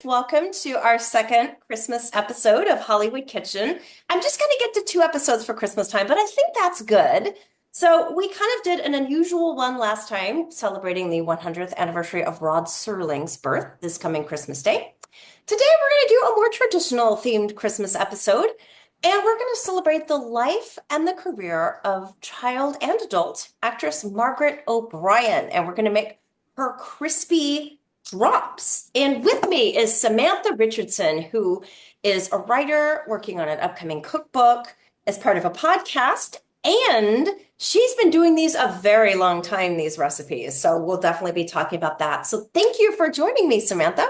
Welcome to our second Christmas episode of Hollywood Kitchen. I'm just going to get to two episodes for Christmas time, but I think that's good. So, we kind of did an unusual one last time, celebrating the 100th anniversary of Rod Serling's birth this coming Christmas Day. Today, we're going to do a more traditional themed Christmas episode, and we're going to celebrate the life and the career of child and adult actress Margaret O'Brien, and we're going to make her Krispie drops. And with me is Samantha Richardson, who is a writer working on an upcoming cookbook as part of a podcast. And she's been doing these a very long time, these recipes. So we'll definitely be talking about that. So thank you for joining me, Samantha.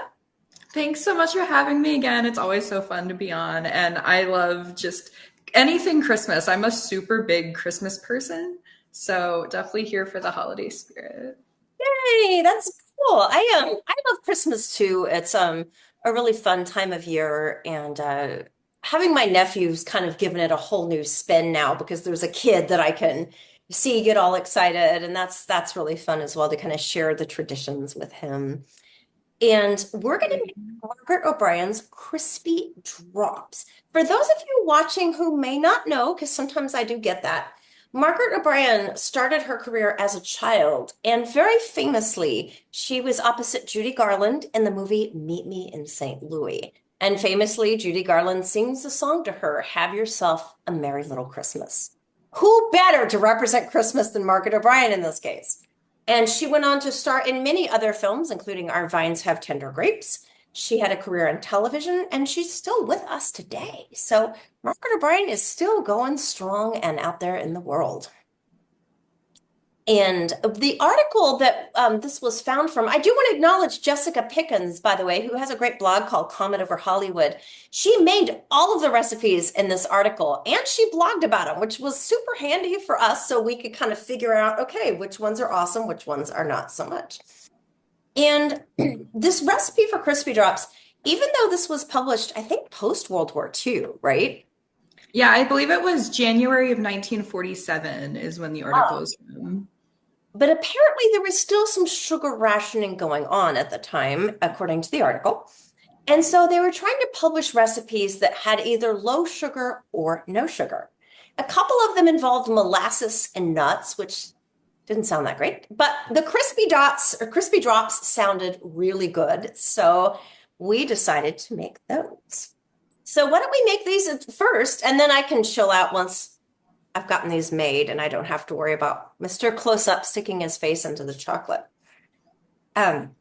Thanks so much for having me again. It's always so fun to be on. And I love just anything Christmas. I'm a super big Christmas person. So definitely here for the holiday spirit. Hey, that's cool. I love Christmas too. It's a really fun time of year, and having my nephews kind of given it a whole new spin now because there's a kid that I can see get all excited, and that's really fun as well to kind of share the traditions with him. And we're going to make Margaret O'Brien's Crispy Drops. For those of you watching who may not know, because sometimes I do get that, Margaret O'Brien started her career as a child, and very famously, she was opposite Judy Garland in the movie Meet Me in St. Louis. And famously, Judy Garland sings the song to her, Have Yourself a Merry Little Christmas. Who better to represent Christmas than Margaret O'Brien in this case? And she went on to star in many other films, including Our Vines Have Tender Grapes. She had a career in television, and she's still with us today. So Margaret O'Brien is still going strong and out there in the world. And the article that this was found from, I do want to acknowledge Jessica Pickens, by the way, who has a great blog called Comment Over Hollywood. She made all of the recipes in this article and she blogged about them, which was super handy for us so we could kind of figure out, okay, which ones are awesome, which ones are not so much. And this recipe for Crispy Drops, even though this was published, I think post World War II, right? Yeah, I believe it was January of 1947 is when the article Oh. is from. But apparently there was still some sugar rationing going on at the time, according to the article. And so they were trying to publish recipes that had either low sugar or no sugar. A couple of them involved molasses and nuts, which didn't sound that great. But the crispy dots or crispy drops sounded really good. So we decided to make those. So why don't we make these first, and then I can chill out once I've gotten these made and I don't have to worry about Mr. Close-Up sticking his face into the chocolate. Um,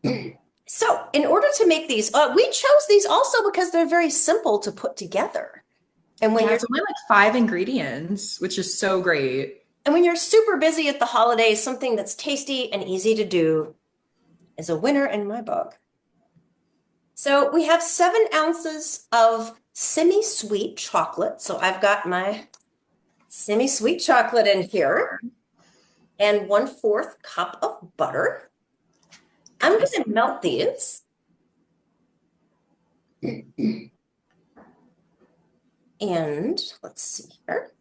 so in order to make these, we chose these also because they're very simple to put together. And when Yeah, you're it's only like 5 ingredients, which is so great. and when you're super busy at the holidays, something that's tasty and easy to do is a winner in my book. So we have 7 ounces of semi-sweet chocolate. So I've got my semi-sweet chocolate in here and 1/4 cup of butter. I'm going to melt these. And let's see here.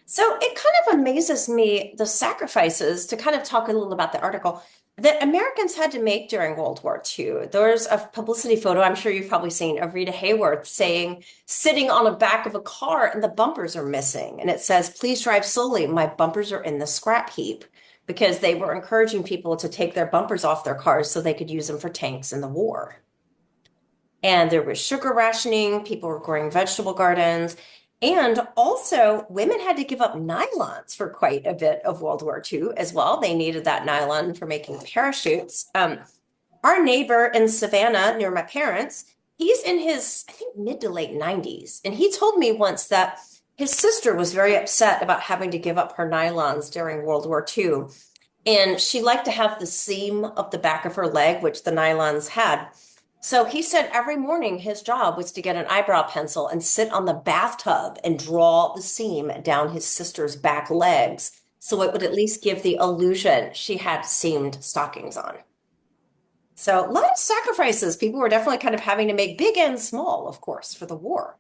So it kind of amazes me the sacrifices to kind of talk a little about the article that Americans had to make during World War II. There's a publicity photo, I'm sure you've probably seen, of Rita Hayworth saying, sitting on the back of a car and the bumpers are missing. And it says, please drive slowly. My bumpers are in the scrap heap, because they were encouraging people to take their bumpers off their cars so they could use them for tanks in the war. And there was sugar rationing, people were growing vegetable gardens. And also, women had to give up nylons for quite a bit of World War II as well. They needed that nylon for making parachutes. Our neighbor in Savannah, near my parents, he's in his, I think, mid to late 90s. And he told me once that his sister was very upset about having to give up her nylons during World War II. And she liked to have the seam of the back of her leg, which the nylons had. So he said every morning his job was to get an eyebrow pencil and sit on the bathtub and draw the seam down his sister's back legs so it would at least give the illusion she had seamed stockings on. So a lot of sacrifices. People were definitely kind of having to make big and small, of course, for the war.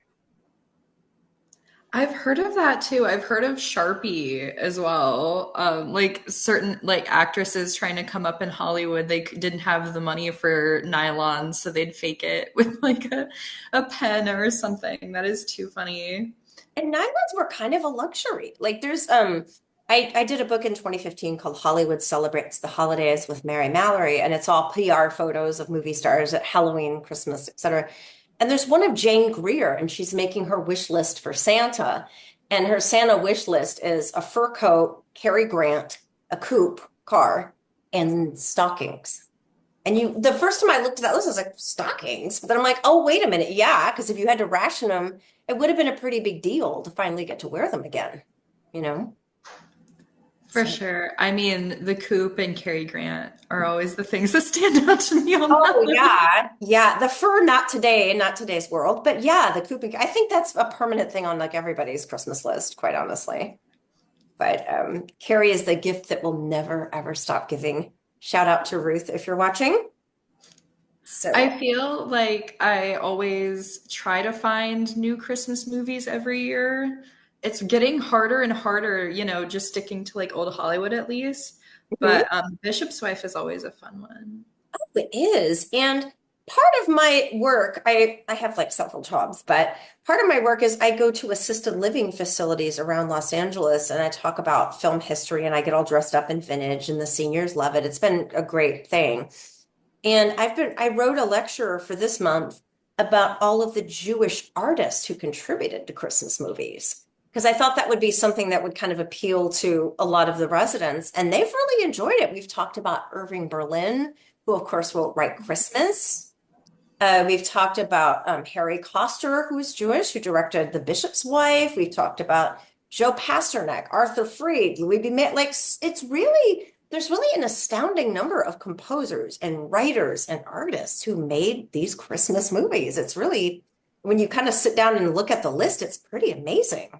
I've heard of that too. I've heard of Sharpie as well. Like certain like actresses trying to come up in Hollywood, they didn't have the money for nylon, so they'd fake it with like a pen or something. That is too funny. And nylons were kind of a luxury. Like there's I did a book in 2015 called Hollywood Celebrates the Holidays with Mary Mallory, and it's all PR photos of movie stars at Halloween, Christmas, etc. And there's one of Jane Greer, and she's making her wish list for Santa. And her Santa wish list is a fur coat, Cary Grant, a coupe car, and stockings. And the first time I looked at that list, I was like, stockings. But then I'm like, oh, wait a minute. Yeah, because if you had to ration them, it would have been a pretty big deal to finally get to wear them again, you know? For So, sure. I mean, the Coop and Cary Grant are always the things that stand out to me on that oh, list. yeah. Yeah. The fur, not today, not today's world. But yeah, the coupon, I think that's a permanent thing on like everybody's Christmas list, quite honestly. But Carrie is the gift that will never, ever stop giving. Shout out to Ruth if you're watching. So, I feel like I always try to find new Christmas movies every year. It's getting harder and harder, just sticking to like old Hollywood at least. mhm. But Bishop's Wife is always a fun one. It is. And part of my work, I have like several jobs, but part of my work is I go to assisted living facilities around Los Angeles and I talk about film history and I get all dressed up in vintage and the seniors love it. It's been a great thing. And I wrote a lecture for this month about all of the Jewish artists who contributed to Christmas movies. Because I thought that would be something that would kind of appeal to a lot of the residents, and they've really enjoyed it. We've talked about Irving Berlin, who, of course, wrote White Christmas. We've talked about Harry Koster, who is Jewish, who directed The Bishop's Wife. We've talked about Joe Pasternak, Arthur Freed, Louis B. Mayer. Like, there's really an astounding number of composers and writers and artists who made these Christmas movies. It's really, when you kind of sit down and look at the list, it's pretty amazing.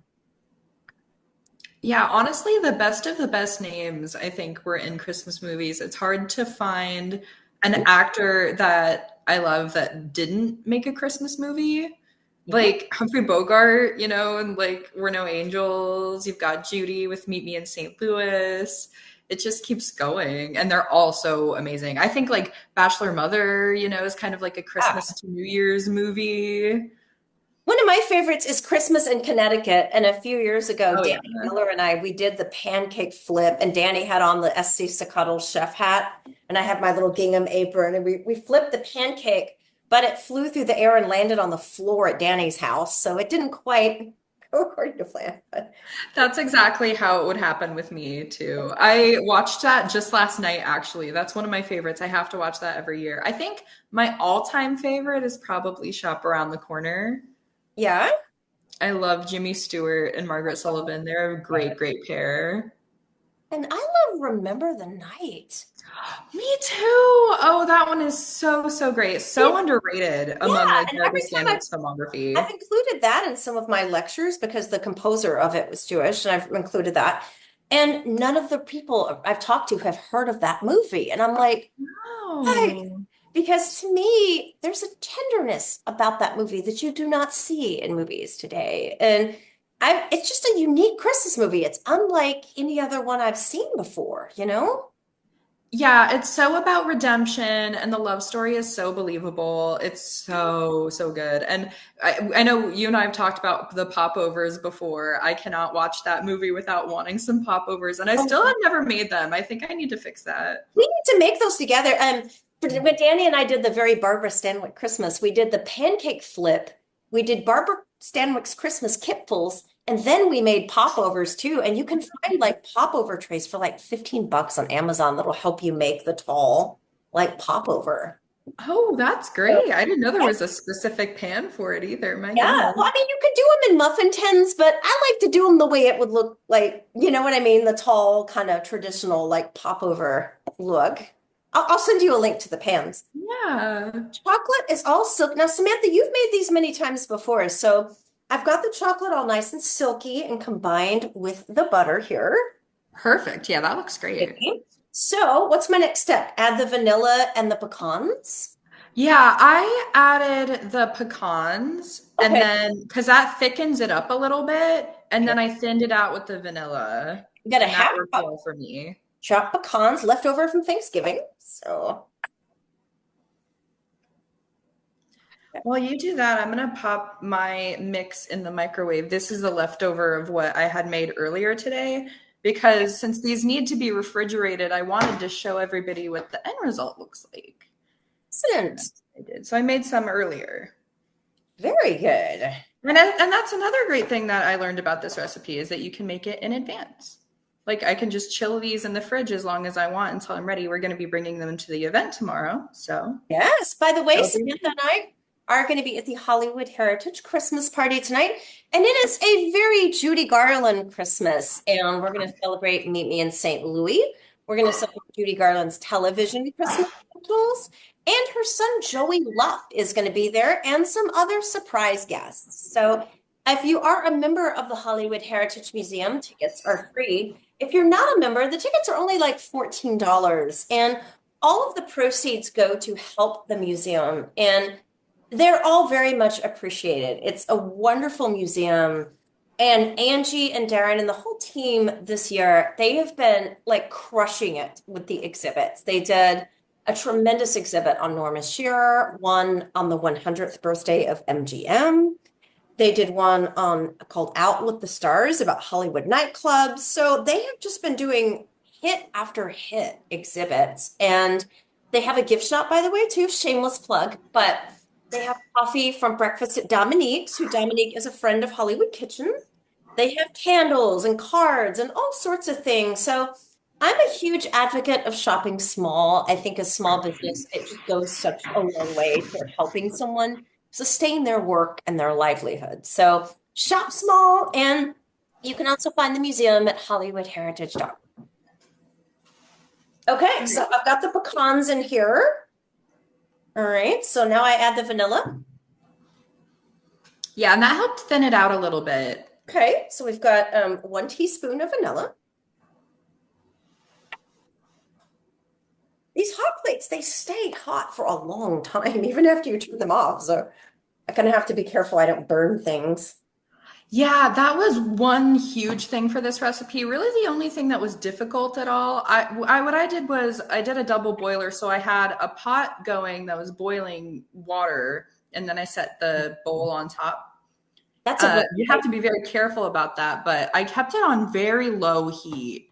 Yeah, honestly, the best of the best names, I think, were in Christmas movies. It's hard to find an actor that I love that didn't make a Christmas movie. Yeah. Like Humphrey Bogart, and like We're No Angels. You've got Judy with Meet Me in St. Louis. It just keeps going. And they're all so amazing. I think like Bachelor Mother, is kind of like a Yeah. Christmas to New Year's movie. One of my favorites is Christmas in Connecticut. And a few years ago, Oh, Danny yeah. Miller and I, we did the pancake flip, and Danny had on the SC Secado chef hat, and I had my little gingham apron, and we flipped the pancake, but it flew through the air and landed on the floor at Danny's house. So it didn't quite go according to plan. But That's exactly how it would happen with me too. I watched that just last night, actually. That's one of my favorites. I have to watch that every year. I think my all-time favorite is probably Shop Around the Corner. yeah. I love Jimmy Stewart and Margaret Sullivan. They're a great, great pair. And I love Remember the Night. Me too. Oh, that one is so, so great. So underrated among Yeah, like and every Margaret time Stanwyck's filmography. I've included that in some of my lectures because the composer of it was Jewish, and I've included that. And none of the people I've talked to have heard of that movie. And I'm like, why? Oh. Because to me, there's a tenderness about that movie that you do not see in movies today. And it's just a unique Christmas movie. It's unlike any other one I've seen before, you know? Yeah, it's so about redemption, and the love story is so believable. It's so, so good. And I know you and I have talked about the popovers before. I cannot watch that movie without wanting some popovers, and I still have never made them. I think I need to fix that. We need to make those together. When Danny and I did the very Barbara Stanwyck Christmas, we did the pancake flip. We did Barbara Stanwyck's Christmas kipfuls, and then we made popovers too. And you can find like popover trays for like $15 on Amazon that'll help you make the tall like popover. Oh, that's So, great. I didn't know there was a specific pan for it either. My yeah, goodness. well, I mean, you could do them in muffin tins, but I like to do them the way it would look like, you know what I mean? The tall, kind of traditional, like popover look. I'll send you a link to the pans. Yeah. Chocolate is all silk. Now, Samantha, you've made these many times before. So I've got the chocolate all nice and silky and combined with the butter here. Perfect. Yeah, that looks great. Okay. So what's my next step? Add the vanilla and the pecans. Yeah, I added the pecans and Okay. then because that thickens it up a little bit, and Okay. then I thinned it out with the vanilla, We got a and that half worked cup well for me. chopped pecans left over from Thanksgiving. So, While you do that, I'm gonna pop my mix in the microwave. This is a leftover of what I had made earlier today because since these need to be refrigerated, I wanted to show everybody what the end result looks like. And excellent. I did. So I made some earlier. Very good. And that's another great thing that I learned about this recipe is that you can make it in advance. Like I can just chill these in the fridge as long as I want until I'm ready. We're going to be bringing them to the event tomorrow, so Yes. By the way, that'll be Samantha and I are going to be at the Hollywood Heritage Christmas party tonight, and it is a very Judy Garland Christmas, and we're going to celebrate Meet Me in St. Louis. We're going to celebrate Judy Garland's television Christmas specials, and her son Joey Luck is going to be there, and some other surprise guests. So, if you are a member of the Hollywood Heritage Museum, tickets are free. If you're not a member, the tickets are only like $14. And all of the proceeds go to help the museum, and they're all very much appreciated. It's a wonderful museum. And Angie and Darren and the whole team this year, they have been like crushing it with the exhibits. They did a tremendous exhibit on Norma Shearer, one on the 100th birthday of MGM. They did one called Out with the Stars about Hollywood nightclubs. So they have just been doing hit after hit exhibits. And they have a gift shop, by the way, too. Shameless plug. But they have coffee from Breakfast at Dominique's, who Dominique is a friend of Hollywood Kitchen. They have candles and cards and all sorts of things. So I'm a huge advocate of shopping small. I think as small business, it just goes such a long way toward helping someone sustain their work and their livelihood. So shop small, and you can also find the museum at hollywoodheritage.com. Okay, so I've got the pecans in here. All right, so now I add the vanilla. Yeah, and that helped thin it out a little bit. Okay, so we've got 1 teaspoon of vanilla. These hot plates, they stay hot for a long time, even after you turn them off. So I'm gonna have to be careful I don't burn things. Yeah, that was one huge thing for this recipe. Really, the only thing that was difficult at all. What I did was I did a double boiler, so I had a pot going that was boiling water, and then I set the bowl on top. That's a great You have to be very careful about that, but I kept it on very low heat.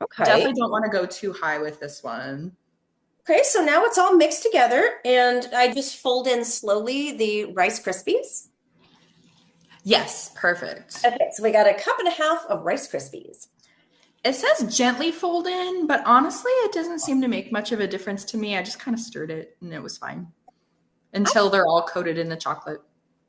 Okay. Definitely don't want to go too high with this one. Okay, so now it's all mixed together, and I just fold in slowly the Rice Krispies. Yes, perfect. Okay, so we got a cup and a half of Rice Krispies. It says gently fold in, but honestly, it doesn't seem to make much of a difference to me. I just kind of stirred it and it was fine until they're all coated in the chocolate.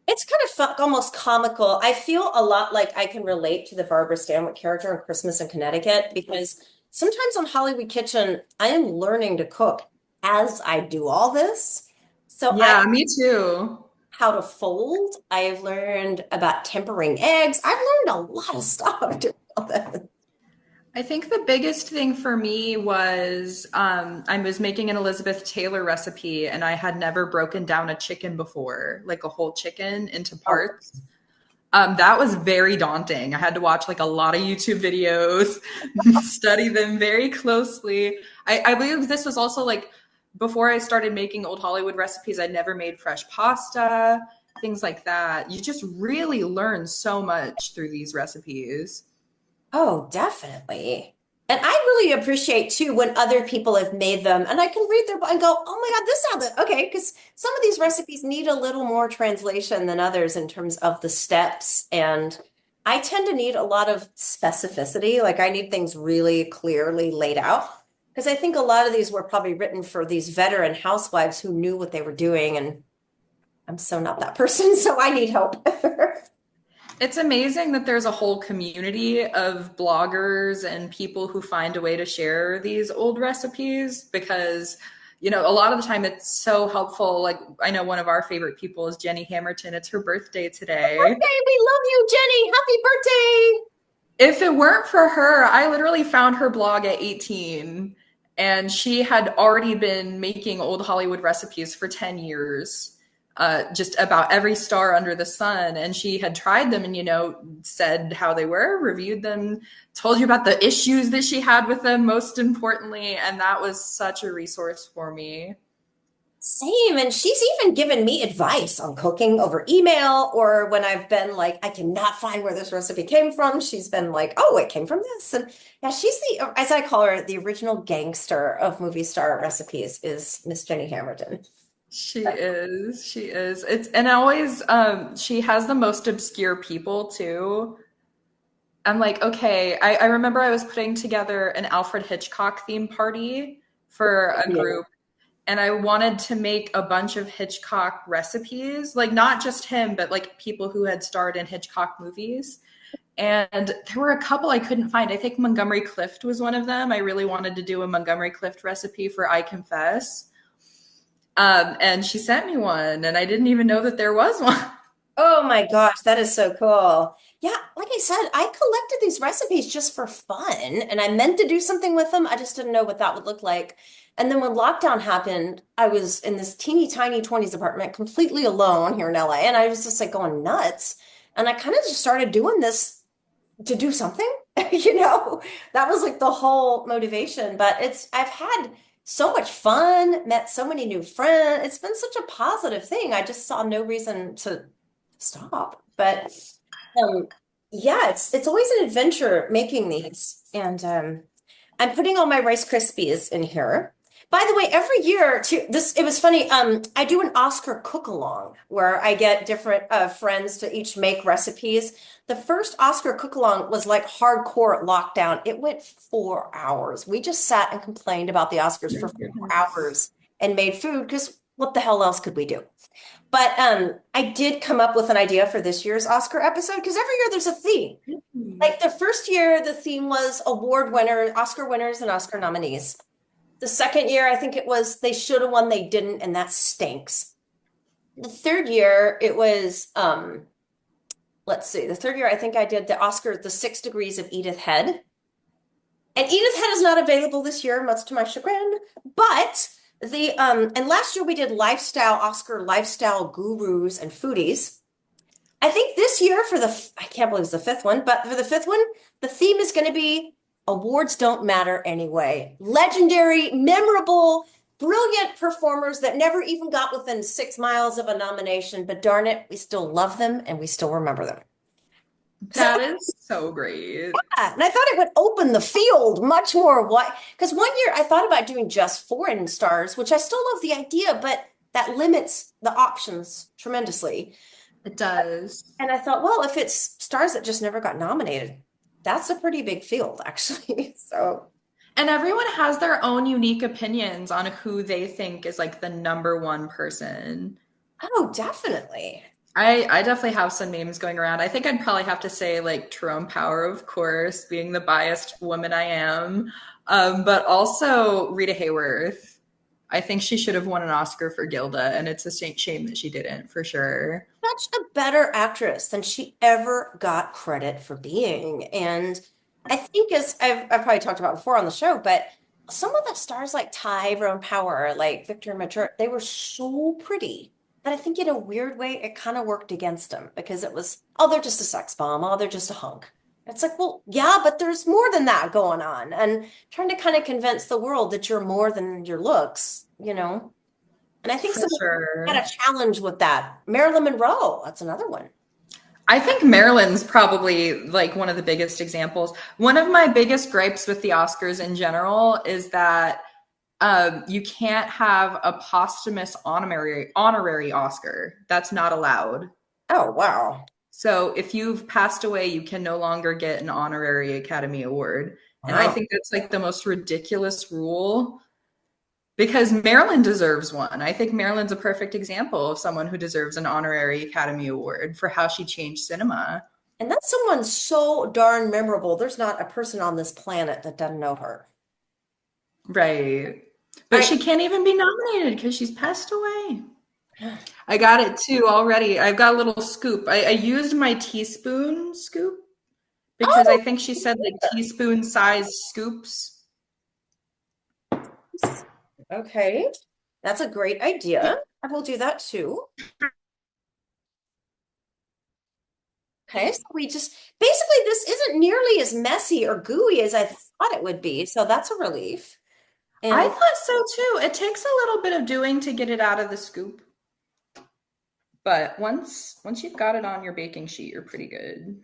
It's kind of fun, almost comical. I feel a lot like I can relate to the Barbara Stanwyck character in Christmas in Connecticut because sometimes on Hollywood Kitchen, I am learning to cook as I do all this. So I Yeah, me too. how to fold. I've learned about tempering eggs. I've learned a lot of stuff doing all this. I think the biggest thing for me was I was making an Elizabeth Taylor recipe and I had never broken down a chicken before, like a whole chicken into Oh, parts. That was very daunting. I had to watch like a lot of YouTube videos, study them very closely. I believe this was also like before I started making old Hollywood recipes, I'd never made fresh pasta, things like that. You just really learn so much through these recipes. oh, definitely. And I really appreciate too when other people have made them and I can read their and go, oh my God, this sounds okay. Because some of these recipes need a little more translation than others in terms of the steps. And I tend to need a lot of specificity. Like I need things really clearly laid out. Because I think a lot of these were probably written for these veteran housewives who knew what they were doing. And I'm so not that person, so I need help. It's amazing that there's a whole community of bloggers and people who find a way to share these old recipes because, you know, a lot of the time it's so helpful. Like, I know one of our favorite people is Jenny Hamilton. It's her birthday today. Birthday, we love you, Jenny. Happy birthday. If it weren't for her, I literally found her blog at 18 And she had already been making old Hollywood recipes for 10 years, just about every star under the sun. And she had tried them and, said how they were, reviewed them, told you about the issues that she had with them, most importantly. And that was such a resource for me. Same. And she's even given me advice on cooking over email, or when I've been like, I cannot find where this recipe came from. She's been like, oh, it came from this. And yeah, she's the, as I call her, the original gangster of movie star recipes is Miss Jenny Hamilton. She is. She is. It's and always she has the most obscure people too. I'm like, okay, I remember I was putting together an Alfred Hitchcock theme party for a Yeah. group, and I wanted to make a bunch of Hitchcock recipes, like not just him, but like people who had starred in Hitchcock movies. And there were a couple I couldn't find. I think Montgomery Clift was one of them. I really wanted to do a Montgomery Clift recipe for I Confess. And she sent me one, and I didn't even know that there was one. Oh my gosh, that is so cool. Yeah, like I said, I collected these recipes just for fun and I meant to do something with them. I just didn't know what that would look like. And then when lockdown happened, I was in this teeny tiny 20s apartment completely alone here in LA and I was just like going nuts. And I kind of just started doing this to do something, that was like the whole motivation. But I've had so much fun, met so many new friends. It's been such a positive thing. I just saw no reason to stop. But um, yeah, it's always an adventure making these. And I'm putting all my Rice Krispies in here. By the way, every year too, it was funny. I do an Oscar cook along where I get different friends to each make recipes. The first Oscar cook along was like hardcore lockdown. It went 4 hours. We just sat and complained about the Oscars My for 4 hours goodness. and made food because what the hell else could we do? But I did come up with an idea for this year's Oscar episode because every year there's a theme. Like the first year, the theme was award winner, Oscar winners and Oscar nominees. The second year, I think it was they should have won, they didn't, and that stinks. The third year, it was let's see, the third year I think I did the Oscar, The 6 Degrees of Edith Head. And Edith Head is not available this year, much to my chagrin. But and last year we did lifestyle, Oscar lifestyle gurus and foodies. I think this year I can't believe it's the fifth one, but for the fifth one, the theme is going to be awards don't matter anyway. Legendary, memorable, brilliant performers that never even got within 6 miles of a nomination, but darn it, we still love them and we still remember them. So, That is so great. and I thought it would open the field much more. Why? Because one year I thought about doing just foreign stars, which I still love the idea, but that limits the options tremendously. It does. And I thought, well, if it's stars that just never got nominated, that's a pretty big field, actually. So, And everyone has their own unique opinions on who they think is like the number one person. oh, definitely. I definitely have some names going around. I think I'd probably have to say like Tyrone Power, of course, being the biased woman I am, but also Rita Hayworth. I think she should have won an Oscar for Gilda, and it's a shame that she didn't, for sure. Such a better actress than she ever got credit for being. And I think, as I've probably talked about before on the show, but some of the stars like Tyrone Power, like Victor Mature, they were so pretty that I think in a weird way it kind of worked against them because it was, oh, they're just a sex bomb, oh, they're just a hunk. It's like, well, yeah, but there's more than that going on. And trying to kind of convince the world that you're more than your looks. And I think For someone had sure. a challenge with that. Marilyn Monroe, that's another one. I think Marilyn's probably like one of the biggest examples. One of my biggest gripes with the Oscars in general is that you can't have a posthumous honorary Oscar. That's not allowed. Oh, wow. So if you've passed away, you can no longer get an honorary Academy Award. And I Wow. think that's like the most ridiculous rule because Marilyn deserves one. I think Marilyn's a perfect example of someone who deserves an honorary Academy Award for how she changed cinema. And that's someone so darn memorable. There's not a person on this planet that doesn't know her. Right. But I she can't even be nominated because she's passed away. I got it too already. I've got a little scoop. I used my teaspoon scoop because I oh, think she said like teaspoon sized scoops. Okay, that's a great idea. I will do that too. Okay, so we just basically this isn't nearly as messy or gooey as I thought it would be, so that's a relief. I And thought so too. It takes a little bit of doing to get it out of the scoop, but once you've got it on your baking sheet, you're pretty good.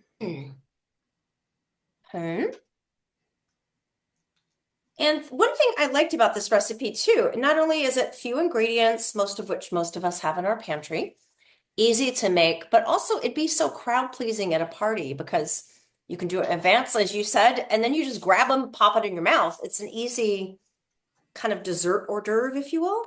okay. And one thing I liked about this recipe too, not only is it few ingredients, most of which most of us have in our pantry, easy to make, but also it'd be so crowd pleasing at a party because you can do it in advance, as you said, and then you just grab them, pop it in your mouth. It's an easy kind of dessert hors d'oeuvre, if you will.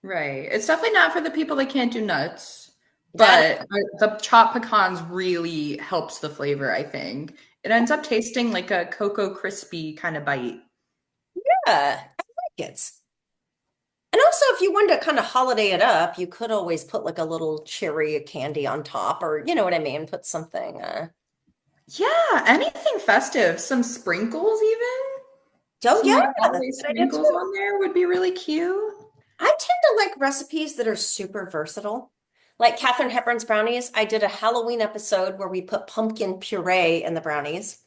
Right. It's definitely not for the people that can't do nuts, That, but the chopped pecans really helps the flavor, I think. It ends up tasting like a Cocoa Crispy kind of bite. yeah, I like it. And also, if you wanted to kind of holiday it up, you could always put like a little cherry candy on top, or you know what I mean, put something. Yeah, anything festive. Some sprinkles even. Oh Some yeah, like that's holiday a good idea sprinkles too. on there would be really cute. I tend to like recipes that are super versatile. Like Katharine Hepburn's brownies, I did a Halloween episode where we put pumpkin puree in the brownies.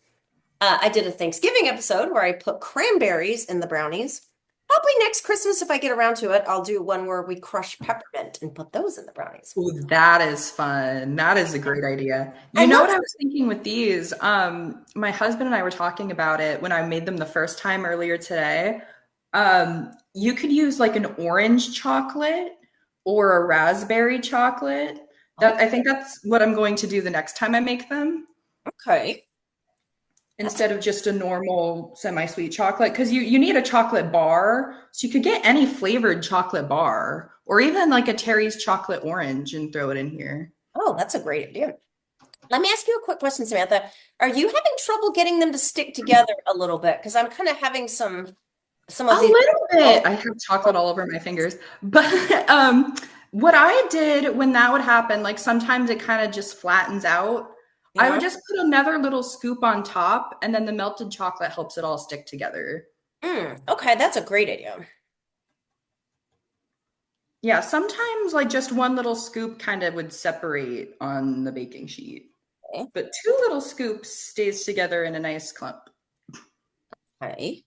I did a Thanksgiving episode where I put cranberries in the brownies. Probably next Christmas, if I get around to it, I'll do one where we crush peppermint and put those in the brownies. Ooh, that is fun. That is a great idea. I You know love, what I was thinking with these? My husband and I were talking about it when I made them the first time earlier today. You could use like an orange chocolate or a raspberry chocolate. That oh, I think that's what I'm going to do the next time I make them okay. That's instead of just a normal semi-sweet chocolate because you need a chocolate bar. So you could get any flavored chocolate bar or even like a Terry's chocolate orange and throw it in here. that's a great idea. Let me ask you a quick question, Samantha. Are you having trouble getting them to stick together a little bit? Because I'm kind of having some A of these. little Oh, bit. I have chocolate all over my fingers. But what I did when that would happen, like sometimes it kind of just flattens out. I yeah. would just put another little scoop on top, and then the melted chocolate helps it all stick together. Okay, that's a great idea. Yeah, sometimes like just one little scoop kind of would separate on the baking sheet, Okay. but two little scoops stays together in a nice clump. Okay.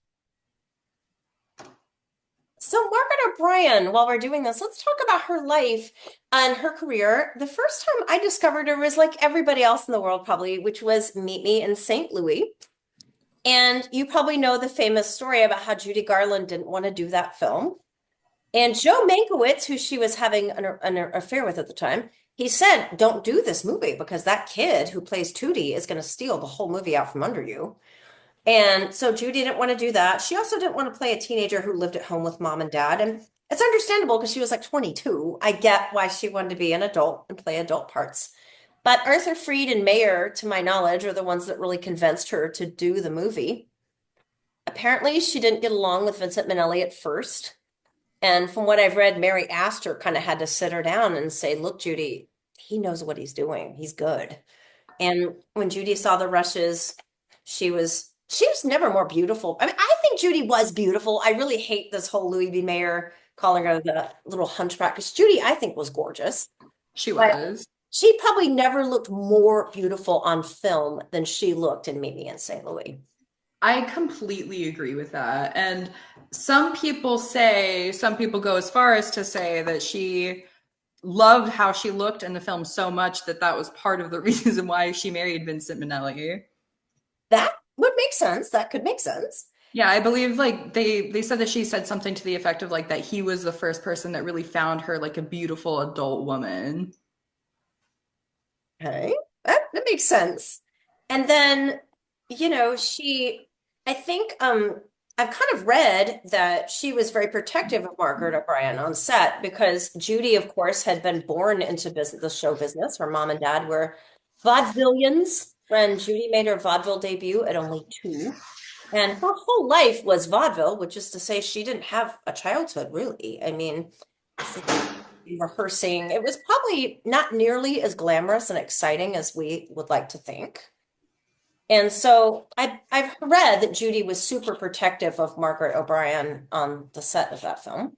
So, Margaret O'Brien, while we're doing this, let's talk about her life and her career. The first time I discovered her was like everybody else in the world, probably, which was Meet Me in St. Louis. And you probably know the famous story about how Judy Garland didn't want to do that film. And Joe Mankiewicz, who she was having an affair with at the time, he said, "Don't do this movie because that kid who plays Tootie is going to steal the whole movie out from under you." And so Judy didn't want to do that. She also didn't want to play a teenager who lived at home with mom and dad. And it's understandable because she was like 22. I get why she wanted to be an adult and play adult parts. But Arthur Freed and Mayer, to my knowledge, are the ones that really convinced her to do the movie. Apparently, she didn't get along with Vincent Minnelli at first. And from what I've read, Mary Astor kind of had to sit her down and say, "Look, Judy, he knows what he's doing. He's good." And when Judy saw the rushes, she was never more beautiful. I mean, I think Judy was beautiful. I really hate this whole Louis B. Mayer calling her the little hunchback because Judy, I think, was gorgeous. She But was. she probably never looked more beautiful on film than she looked in Meet Me in St. Louis. I completely agree with that. And some people go as far as to say that she loved how she looked in the film so much that that was part of the reason why she married Vincent Minnelli. That would make sense. That could make sense. Yeah, I believe like they said that she said something to the effect of like that he was the first person that really found her like a beautiful adult woman. Okay, that makes sense. And then, I think I've kind of read that she was very protective of Margaret O'Brien on set because Judy, of course, had been born into business, the show business. Her mom and dad were vaudevillians when Judy made her vaudeville debut at only 2. And her whole life was vaudeville, which is to say she didn't have a childhood, really. I mean, rehearsing. It was probably not nearly as glamorous and exciting as we would like to think. And so I've read that Judy was super protective of Margaret O'Brien on the set of that film.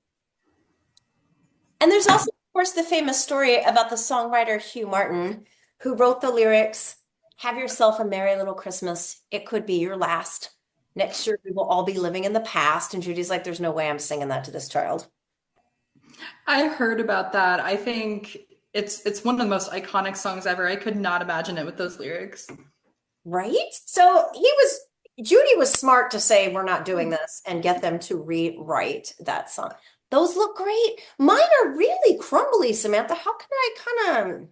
And there's also, of course, the famous story about the songwriter Hugh Martin, who wrote the lyrics, "Have yourself a merry little Christmas. It could be your last. Next year we will all be living in the past." And Judy's like, "There's no way I'm singing that to this child." I heard about that. I think it's one of the most iconic songs ever. I could not imagine it with those lyrics. Right? So Judy was smart to say, "We're not doing this," and get them to rewrite that song. Those look great. Mine are really crumbly, Samantha. How can I kind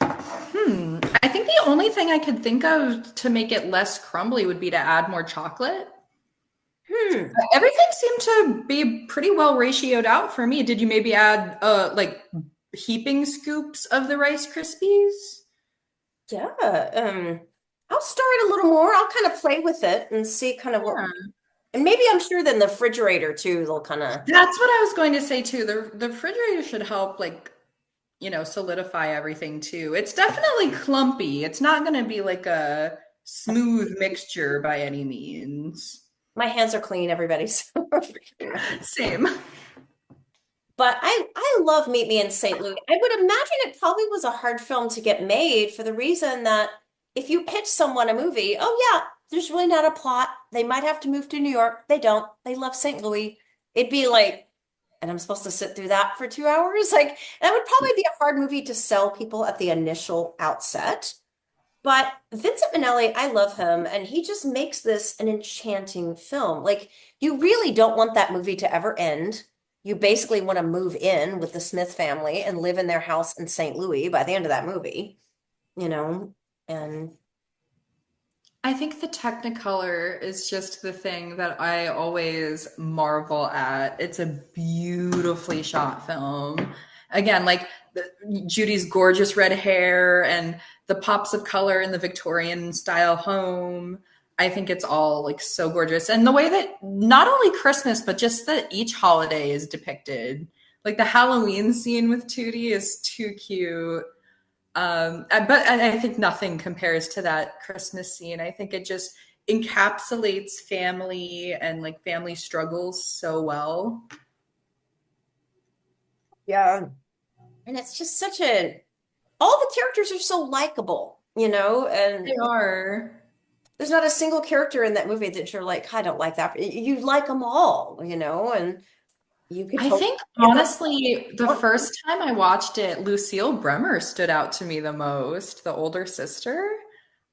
of, I think the only thing I could think of to make it less crumbly would be to add more chocolate. hmm, Everything seemed to be pretty well ratioed out for me. Did you maybe add like heaping scoops of the Rice Krispies? yeah, I'll stir it a little more. I'll kind of play with it and see kind of what, Yeah. and maybe I'm sure then the refrigerator too, they'll kind of, That's what I was going to say too. The refrigerator should help like, solidify everything too. It's definitely clumpy. It's not going to be like a smooth mixture by any means. my hands are clean, everybody. So. Same. But I love Meet Me in St. Louis. I would imagine it probably was a hard film to get made for the reason that if you pitch someone a movie, oh yeah, there's really not a plot. They might have to move to New York. They don't. They love St. Louis. It'd be like, and I'm supposed to sit through that for 2 hours? Like, that would probably be a hard movie to sell people at the initial outset. But Vincent Minnelli, I love him, and he just makes this an enchanting film. Like, you really don't want that movie to ever end. You basically want to move in with the Smith family and live in their house in St. Louis by the end of that movie, you know? And I think the Technicolor is just the thing that I always marvel at. It's a beautifully shot film. Again, like Judy's gorgeous red hair and the pops of color in the Victorian style home. I think it's all like so gorgeous. And the way that not only Christmas, but just that each holiday is depicted. Like the Halloween scene with Tootie is too cute. But I think nothing compares to that Christmas scene. I think it just encapsulates family and like family struggles so well. yeah, and it's just all the characters are so likable, They and are. there's not a single character in that movie that you're like, I don't like that. You like them all, and you could I totally think give them honestly, the one. first time I watched it, Lucille Bremer stood out to me the most, the older sister.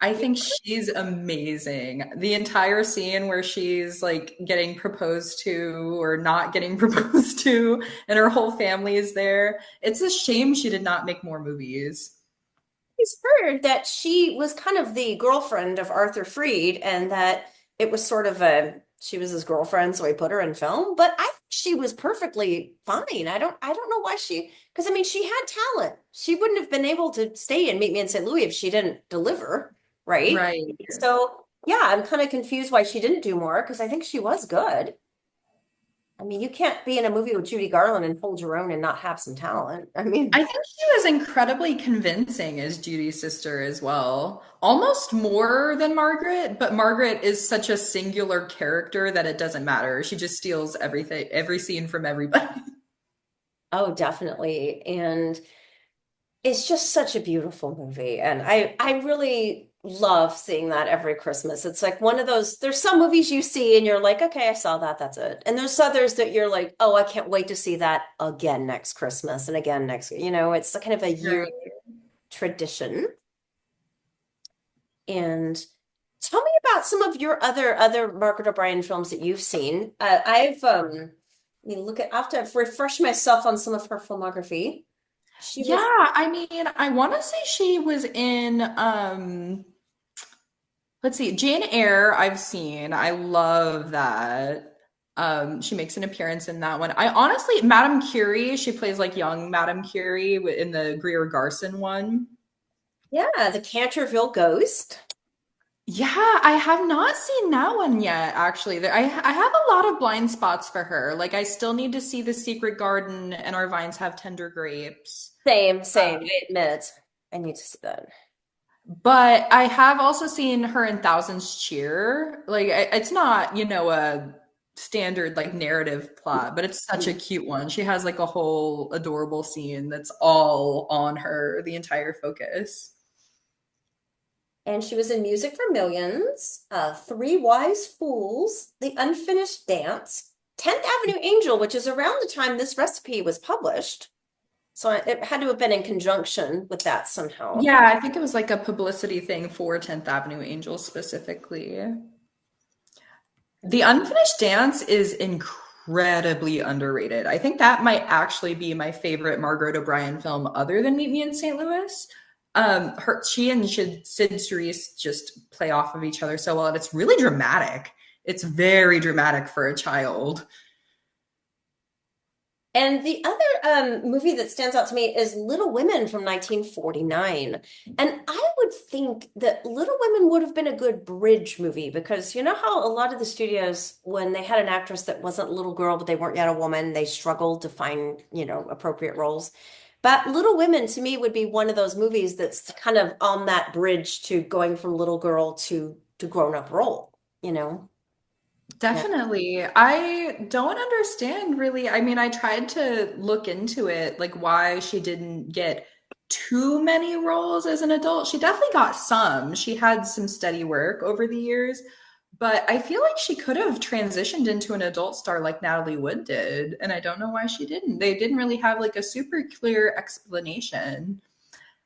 I think she's amazing. The entire scene where she's like getting proposed to or not getting proposed to, and her whole family is there. It's a shame she did not make more movies. He's heard that she was kind of the girlfriend of Arthur Freed and that it was sort of she was his girlfriend, so he put her in film. But I think she was perfectly fine. I don't know why because I mean, she had talent. She wouldn't have been able to stay and Meet Me in St. Louis if she didn't deliver, right? Right. So yeah, I'm kind of confused why she didn't do more because I think she was good. I mean, you can't be in a movie with Judy Garland and hold your own and not have some talent. I mean, I think she was incredibly convincing as Judy's sister as well. Almost more than Margaret, but Margaret is such a singular character that it doesn't matter. She just steals everything, every scene from everybody. oh, definitely. And it's just such a beautiful movie. And I really love seeing that every Christmas. It's like one of those, there's some movies you see and you're like, okay, I saw that, that's it. And there's others that you're like, oh, I can't wait to see that again next Christmas and again it's kind of a year Right. tradition. And tell me about some of your other Margaret O'Brien films that you've seen. I've I have to refresh myself on some of her filmography. She Yeah, was I mean, I want to say she was in let's see, Jane Eyre I've seen. I love that. She makes an appearance in that one. I honestly, Madame Curie, she plays like young Madame Curie in the Greer Garson one. Yeah, the Canterville Ghost. Yeah, I have not seen that one yet, actually. I have a lot of blind spots for her. Like, I still need to see The Secret Garden and Our Vines Have Tender Grapes. Same. I admit. I need to see that. But I have also seen her in Thousands Cheer. Like it's not, a standard like narrative plot, but it's such a cute one. She has like a whole adorable scene that's all on her, the entire focus. And she was in Music for Millions, Three Wise Fools, The Unfinished Dance, 10th Avenue Angel, which is around the time this recipe was published. So it had to have been in conjunction with that somehow. Yeah, I think it was like a publicity thing for 10th Avenue Angels specifically. The Unfinished Dance is incredibly underrated. I think that might actually be my favorite Margaret O'Brien film other than Meet Me in St. Louis. She and Sid Charisse just play off of each other so well, and it's really dramatic. It's very dramatic for a child. And the other movie that stands out to me is Little Women from 1949. And I would think that Little Women would have been a good bridge movie because you know how a lot of the studios, when they had an actress that wasn't a little girl, but they weren't yet a woman, they struggled to find, appropriate roles. But Little Women to me would be one of those movies that's kind of on that bridge to going from little girl to grown up role, you know? Yeah. Definitely. I don't understand really. I mean, I tried to look into it, like why she didn't get too many roles as an adult. She definitely got some. She had some steady work over the years, but I feel like she could have transitioned into an adult star like Natalie Wood did, and I don't know why she didn't. They didn't really have like a super clear explanation,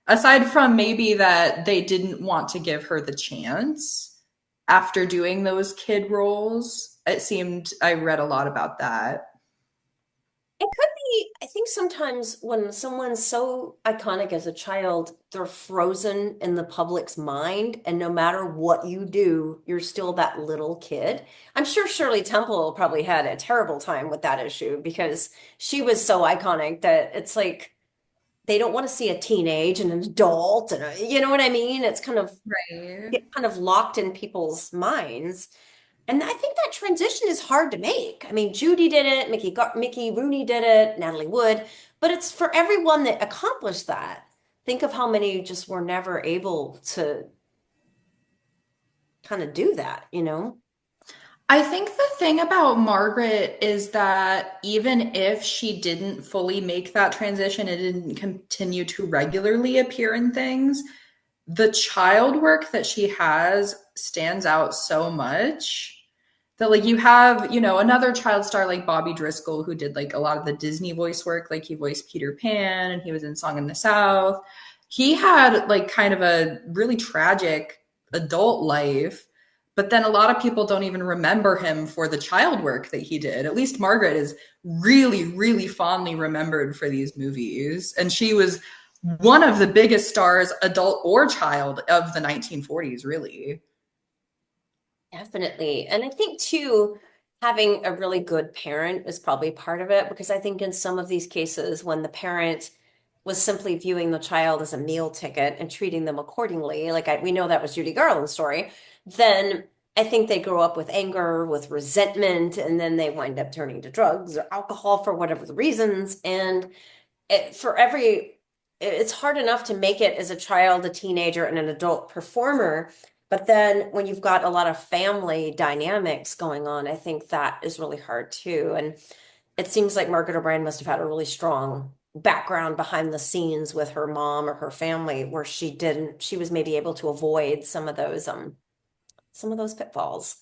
aside from maybe that they didn't want to give her the chance after doing those kid roles. It seemed, I read a lot about that. It could be, I think sometimes when someone's so iconic as a child, they're frozen in the public's mind, and no matter what you do, you're still that little kid. I'm sure Shirley Temple probably had a terrible time with that issue because she was so iconic that it's like they don't want to see a teenage and an adult and you know what I mean? It's kind of Right. get kind of locked in people's minds. And I think that transition is hard to make. I mean, Judy did it, Mickey Rooney did it, Natalie Wood, but it's for everyone that accomplished that. Think of how many just were never able to kind of do that, you know? I think the thing about Margaret is that even if she didn't fully make that transition and didn't continue to regularly appear in things, the child work that she has stands out so much that like you have, another child star like Bobby Driscoll who did like a lot of the Disney voice work, like he voiced Peter Pan and he was in Song in the South. He had like kind of a really tragic adult life, but then a lot of people don't even remember him for the child work that he did. At least Margaret is really, really fondly remembered for these movies. And she was one of the biggest stars, adult or child, of the 1940s, really. Definitely. And I think too, having a really good parent is probably part of it because I think in some of these cases, when the parent was simply viewing the child as a meal ticket and treating them accordingly, we know that was Judy Garland's story, then I think they grow up with anger, with resentment, and then they wind up turning to drugs or alcohol for whatever the reasons. And for every it's hard enough to make it as a child, a teenager, and an adult performer. But then when you've got a lot of family dynamics going on, I think that is really hard too. And it seems like Margaret O'Brien must have had a really strong background behind the scenes with her mom or her family where she was maybe able to avoid some of those pitfalls.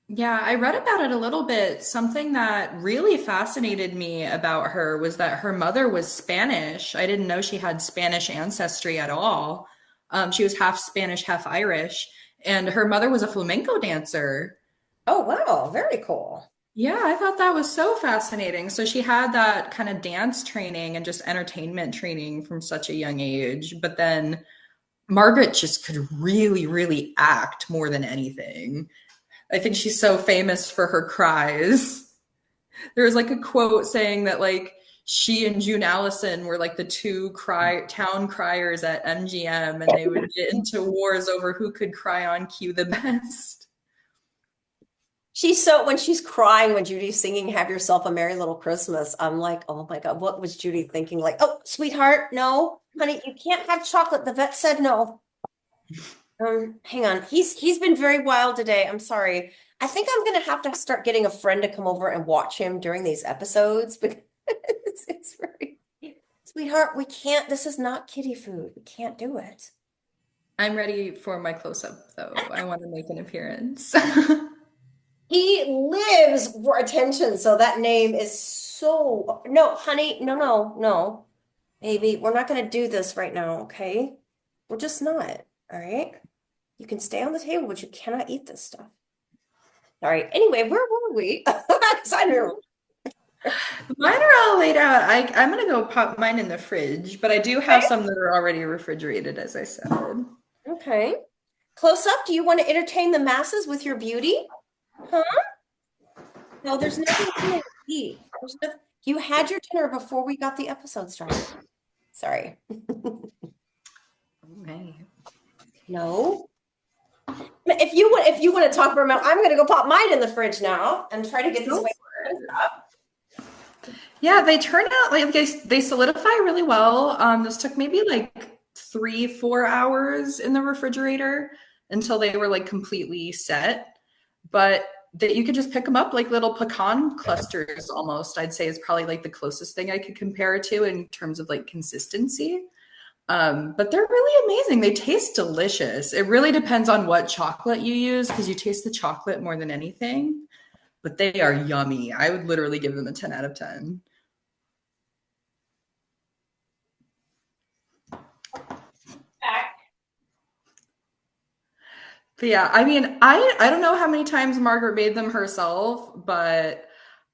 Yeah, I read about it a little bit. Something that really fascinated me about her was that her mother was Spanish. I didn't know she had Spanish ancestry at all. She was half Spanish, half Irish, and her mother was a flamenco dancer. Oh, wow, very cool. Yeah, I thought that was so fascinating. So she had that kind of dance training and just entertainment training from such a young age. But then Margaret just could really, really act more than anything. I think she's so famous for her cries. There was like a quote saying that like she and June Allison were like the two town criers at MGM and they would get into wars over who could cry on cue the best. She's so when she's crying when Judy's singing "Have Yourself a Merry Little Christmas," I'm like, oh my God, what was Judy thinking? Like, oh, sweetheart, no, honey, you can't have chocolate. The vet said no. Hang on. He's been very wild today. I'm sorry. I think I'm gonna have to start getting a friend to come over and watch him during these episodes because it's very, sweetheart, we can't, this is not kitty food. We can't do it. I'm ready for my close up, though. I want to make an appearance. He lives for attention, so that name is so, no, honey, no, no, no. Baby, we're not gonna do this right now, okay? We're just not, all right? You can stay on the table, but you cannot eat this stuff. All right. Anyway, where were we? 'Cause I don't Mine are all laid out. I'm gonna go pop mine in the fridge, but I do have Okay. some that are already refrigerated, as I said. Okay. Close up, do you want to entertain the masses with your beauty? Huh? No, there's nothing in there to eat. There's no, you had your dinner before we got the episode started. Sorry. Okay. No. If you want to talk for a minute, I'm gonna go pop mine in the fridge now and try to get these Go away. for it. Yeah, they turn out like they solidify really well. This took maybe like 3, 4 hours in the refrigerator until they were like completely set. But that you could just pick them up like little pecan clusters almost, I'd say is probably like the closest thing I could compare it to in terms of like consistency. But they're really amazing. They taste delicious. It really depends on what chocolate you use because you taste the chocolate more than anything. But they are yummy. I would literally give them a 10 out of 10. But yeah, I mean, I don't know how many times Margaret made them herself, but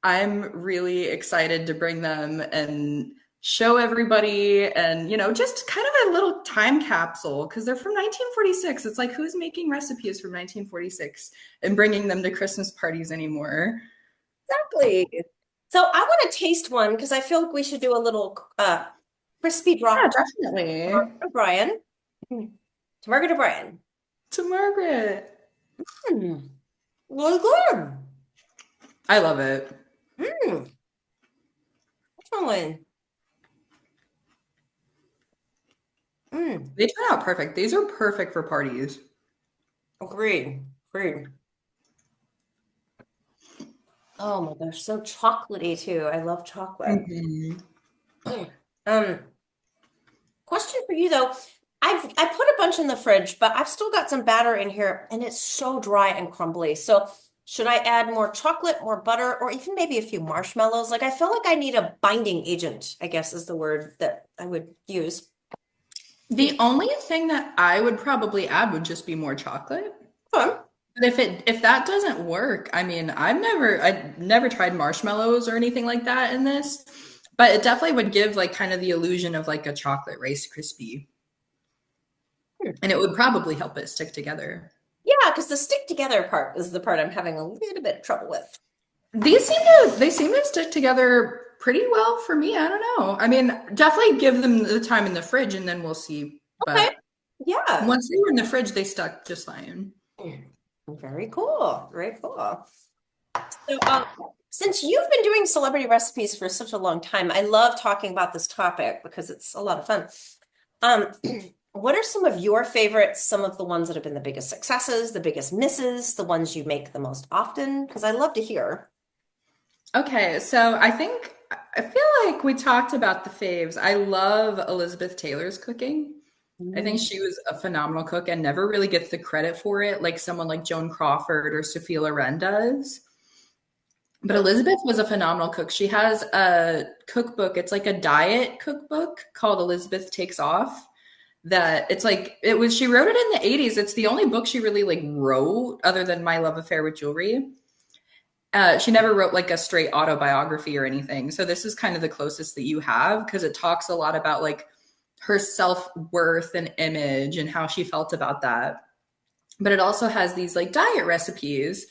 I'm really excited to bring them and show everybody and just kind of a little time capsule because they're from 1946. It's like who's making recipes from 1946 and bringing them to Christmas parties anymore? Exactly. So I want to taste one because I feel like we should do a little crispy Yeah, drop to definitely. Margaret O'Brien. To Margaret O'Brien. To Margaret. Mm, really good. I love it. Mm, excellent. Mm, They turn out perfect. These are perfect for parties. agreed. Agreed. Oh my gosh, so chocolatey too. I love chocolate. Mhm. Um, question for you though. I put a bunch in the fridge, but I've still got some batter in here and it's so dry and crumbly. So should I add more chocolate, more butter, or even maybe a few marshmallows? Like I feel like I need a binding agent, I guess is the word that I would use. The only thing that I would probably add would just be more chocolate. Fun. But if that doesn't work, I mean, I've never tried marshmallows or anything like that in this, but it definitely would give like kind of the illusion of like a chocolate Rice Krispie, and it would probably help it stick together. Yeah, because the stick together part is the part I'm having a little bit of trouble with. They seem to stick together pretty well for me. I don't know. I mean, definitely give them the time in the fridge and then we'll see. Okay. But Yeah. once they were in the fridge, they stuck just fine. Very cool. Very cool. So, since you've been doing celebrity recipes for such a long time, I love talking about this topic because it's a lot of fun. Um, what are some of your favorites? Some of the ones that have been the biggest successes, the biggest misses, the ones you make the most often? Because I love to hear. Okay, so I feel like we talked about the faves. I love Elizabeth Taylor's cooking. I think Mm. she was a phenomenal cook and never really gets the credit for it like someone like Joan Crawford or Sophia Loren does. But Elizabeth was a phenomenal cook. She has a cookbook. It's like a diet cookbook called Elizabeth Takes Off. That it's like it was she wrote it in the 80s. It's the only book she really like wrote other than My Love Affair with Jewelry. She never wrote like a straight autobiography or anything. So this is kind of the closest that you have because it talks a lot about like her self-worth and image and how she felt about that. But it also has these like diet recipes.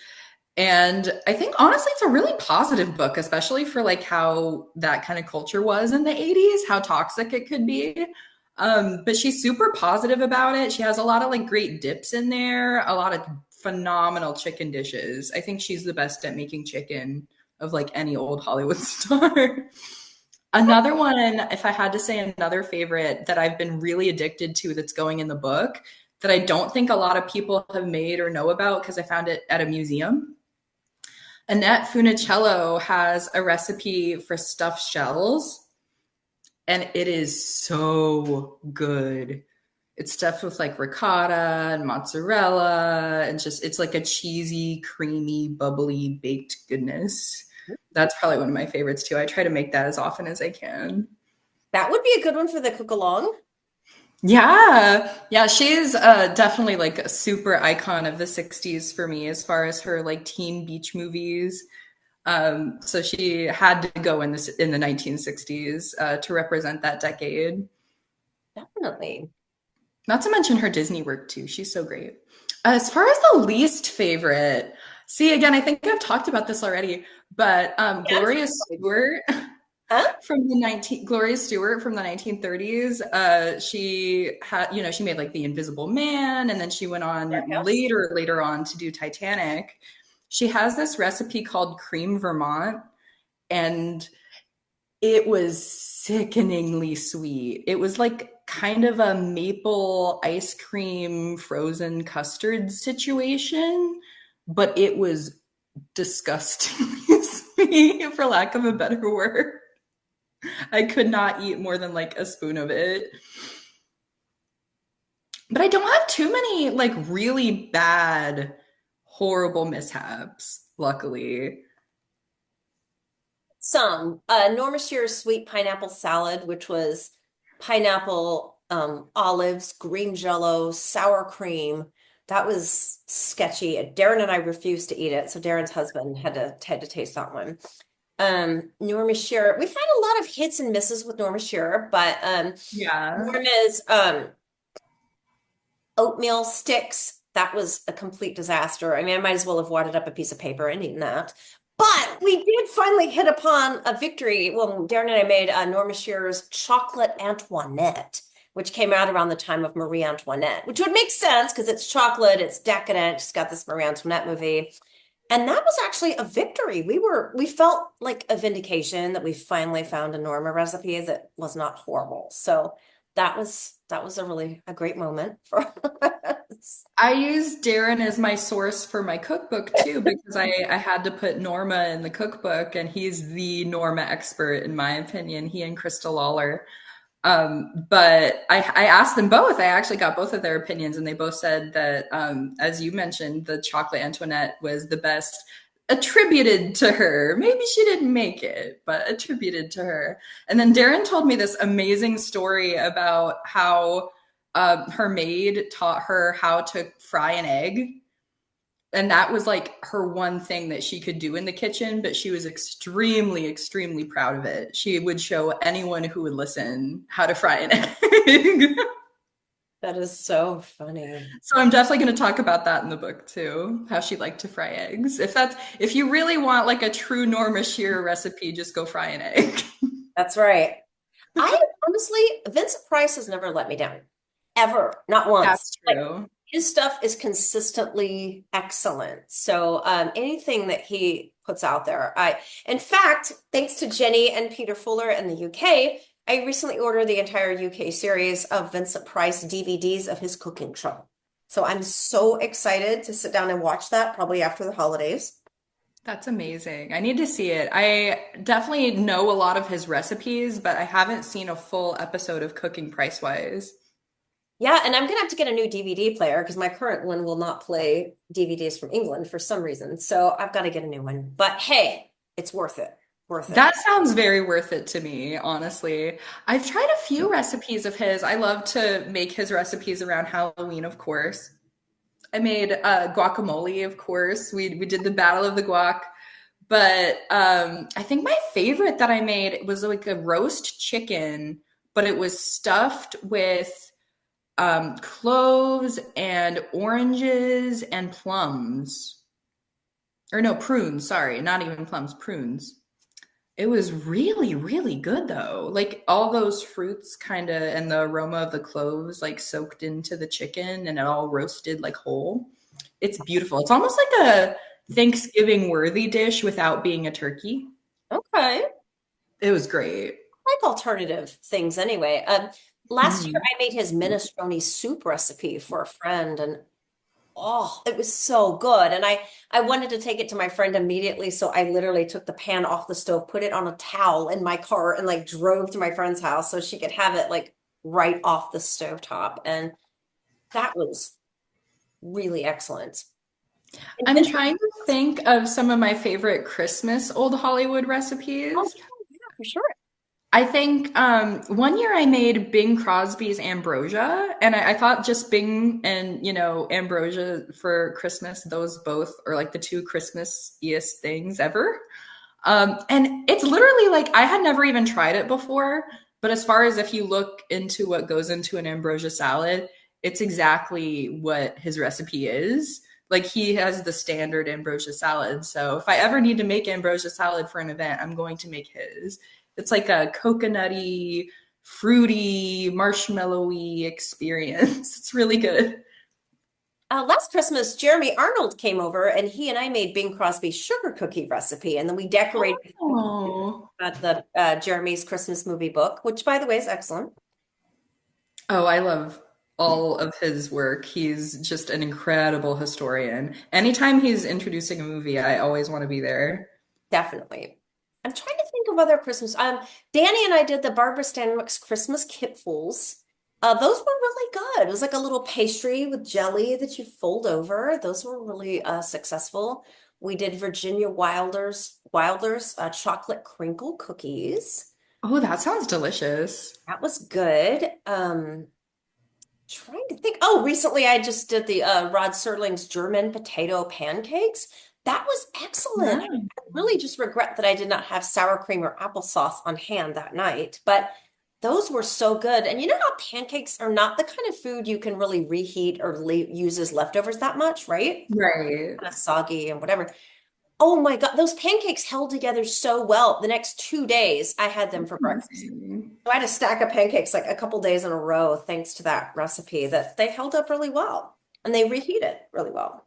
And I think honestly it's a really positive book, especially for like how that kind of culture was in the 80s, how toxic it could be. But she's super positive about it. She has a lot of like great dips in there, a lot of phenomenal chicken dishes. I think she's the best at making chicken of like any old Hollywood star. Another one, if I had to say another favorite that I've been really addicted to that's going in the book, that I don't think a lot of people have made or know about because I found it at a museum. Annette Funicello has a recipe for stuffed shells, and it is so good. It's stuffed with like ricotta and mozzarella, and just it's like a cheesy, creamy, bubbly baked goodness. That's probably one of my favorites too. I try to make that as often as I can. That would be a good one for the cook along. Yeah. Yeah, she's definitely like a super icon of the 60s for me as far as her like teen beach movies. So she had to go in this in the 1960s to represent that decade. Definitely. Not to mention her Disney work too. She's so great. As far as the least favorite, see again, I think I've talked about this already, but And huh? Gloria Stewart from the 1930s. She had, she made like The Invisible Man, and then she went on Yes. later on to do Titanic. She has this recipe called Cream Vermont, and it was sickeningly sweet. It was like kind of a maple ice cream frozen custard situation, but it was disgustingly sweet, for lack of a better word. I could not eat more than like a spoon of it. But I don't have too many like really bad, horrible mishaps, luckily. Some Norma Shear's sweet pineapple salad, which was pineapple, olives, green jello, sour cream. That was sketchy. Darren and I refused to eat it, so Darren's husband had to taste that one. Norma Shear, we've had a lot of hits and misses with Norma Shear, but Yeah. Norma's oatmeal sticks, that was a complete disaster. I mean, I might as well have wadded up a piece of paper and eaten that. But we did finally hit upon a victory. Well, Darren and I made Norma Shearer's Chocolate Antoinette, which came out around the time of Marie Antoinette, which would make sense because it's chocolate, it's decadent. She's got this Marie Antoinette movie. And that was actually a victory. We felt like a vindication that we finally found a Norma recipe that was not horrible. So that was a great moment for us. I use Darren as my source for my cookbook too, because I had to put Norma in the cookbook, and he's the Norma expert in my opinion. He and Crystal Lawler. But I asked them both. I actually got both of their opinions, and they both said that, as you mentioned, the chocolate Antoinette was the best attributed to her. Maybe she didn't make it, but attributed to her. And then Darren told me this amazing story about how her maid taught her how to fry an egg, and that was like her one thing that she could do in the kitchen, but she was extremely, extremely proud of it. She would show anyone who would listen how to fry an egg. That is so funny. So I'm definitely going to talk about that in the book too, how she liked to fry eggs. If you really want like a true Norma Shearer recipe, just go fry an egg. That's right. I honestly, Vincent Price has never let me down, ever, not once. That's Like true. his stuff is consistently excellent. So anything that he puts out there, in fact, thanks to Jenny and Peter Fuller in the UK, I recently ordered the entire UK series of Vincent Price DVDs of his cooking show. So I'm so excited to sit down and watch that probably after the holidays. That's amazing. I need to see it. I definitely know a lot of his recipes, but I haven't seen a full episode of Cooking Price Wise. Yeah, and I'm gonna have to get a new DVD player because my current one will not play DVDs from England for some reason. So I've got to get a new one. But hey, it's worth it. Worth it. That sounds very worth it to me, honestly. I've tried a few recipes of his. I love to make his recipes around Halloween, of course. I made guacamole, of course. We did the Battle of the Guac, but I think my favorite that I made was like a roast chicken, but it was stuffed with cloves and oranges and plums. Or no, prunes, sorry, not even plums, prunes. It was really, really good though. Like all those fruits kind of and the aroma of the cloves like soaked into the chicken and it all roasted like whole. It's beautiful. It's almost like a Thanksgiving worthy dish without being a turkey. Okay. It was great. I like alternative things anyway. last year Mhm. I made his minestrone soup recipe for a friend, and oh, it was so good. And I wanted to take it to my friend immediately, so I literally took the pan off the stove, put it on a towel in my car, and like drove to my friend's house so she could have it like right off the stovetop. And that was really excellent. And I'm this, trying to think of some of my favorite Christmas old Hollywood oh recipes. yeah, for sure. I think one year I made Bing Crosby's ambrosia, and I thought just Bing and ambrosia for Christmas, those both are like the two Christmasiest things ever. And it's literally like I had never even tried it before, but as far as if you look into what goes into an ambrosia salad, it's exactly what his recipe is. Like he has the standard ambrosia salad. So if I ever need to make ambrosia salad for an event, I'm going to make his. It's like a coconutty, fruity, marshmallowy experience. It's really good. Last Christmas, Jeremy Arnold came over and he and I made Bing Crosby's sugar cookie recipe. And then we decorated Oh. the Jeremy's Christmas movie book, which by the way is excellent. Oh, I love all of his work. He's just an incredible historian. Anytime he's introducing a movie, I always want to be there. Definitely. I'm trying to think of other Christmas. Danny and I did the Barbara Stanwyck's Christmas kipfuls. Those were really good. It was like a little pastry with jelly that you fold over. Those were really successful. We did Virginia Wilder's chocolate crinkle cookies. Oh, that sounds delicious. That was good. Trying to think. Oh, recently I just did the Rod Serling's German potato pancakes. That was excellent. Wow. I really just regret that I did not have sour cream or applesauce on hand that night, but those were so good. And you know how pancakes are not the kind of food you can really reheat or use as leftovers that much, right? Right. Kind of soggy and whatever. Oh my God, those pancakes held together so well. The next 2 days, I had them for breakfast. Amazing. So I had a stack of pancakes like a couple days in a row, thanks to that recipe that they held up really well and they reheated really well.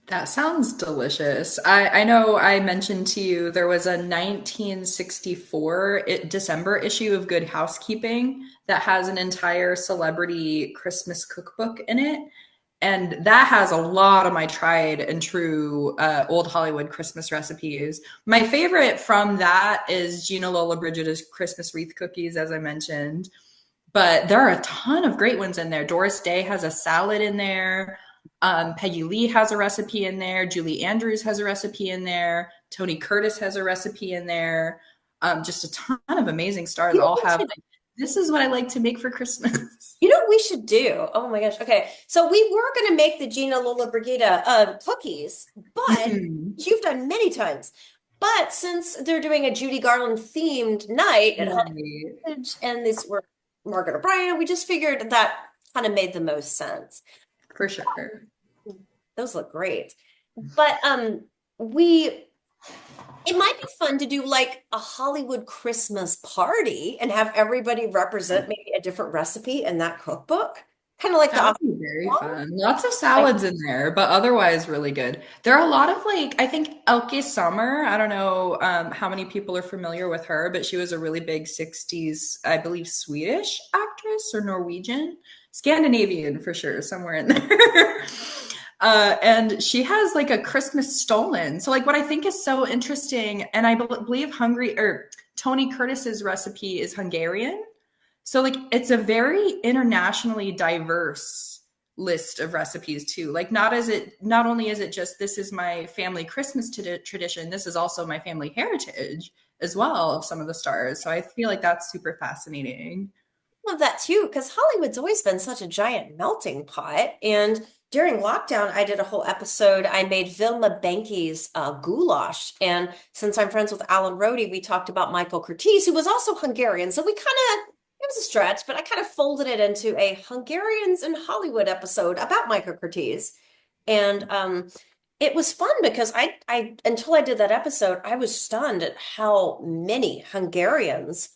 That sounds delicious. I know I mentioned to you there was a 1964 December issue of Good Housekeeping that has an entire celebrity Christmas cookbook in it. And that has a lot of my tried and true old Hollywood Christmas recipes. My favorite from that is Gina Lollobrigida's Christmas wreath cookies, as I mentioned. But there are a ton of great ones in there. Doris Day has a salad in there. Peggy Lee has a recipe in there. Julie Andrews has a recipe in there. Tony Curtis has a recipe in there. Just a ton of amazing stars You know all what we have should, like, this is what I like to make for Christmas. you know what we should do? Oh my gosh. Okay. So we were going to make the Gina Lollobrigida cookies, but Mhm. you've done many times. But since they're doing a Judy Garland themed night at Right. Heritage and these were Margaret O'Brien, we just figured that kind of made the most sense. For sure. Those look great. But we it might be fun to do like a Hollywood Christmas party and have everybody represent maybe a different recipe in that cookbook. Kind of like the That would Oscar be very one. fun. Lots of Like, salads in there, but otherwise really good. There are a lot of like, I think Elke Sommer, I don't know how many people are familiar with her, but she was a really big 60s, I believe, Swedish actress or Norwegian, Scandinavian for sure, somewhere in there. And she has like a Christmas stolen. So like what I think is so interesting, and I believe Hungry or Tony Curtis's recipe is Hungarian. So like it's a very internationally diverse list of recipes too. Like not only is it just this is my family Christmas tradition, this is also my family heritage as well of some of the stars. So I feel like that's super fascinating. love that too, because Hollywood's always been such a giant melting pot. And during lockdown, I did a whole episode. I made Vilma Benke's goulash. And since I'm friends with Alan Rhodey, we talked about Michael Curtiz, who was also Hungarian. So we kind of, it was a stretch, but I kind of folded it into a Hungarians in Hollywood episode about Michael Curtiz. And it was fun because until I did that episode, I was stunned at how many Hungarians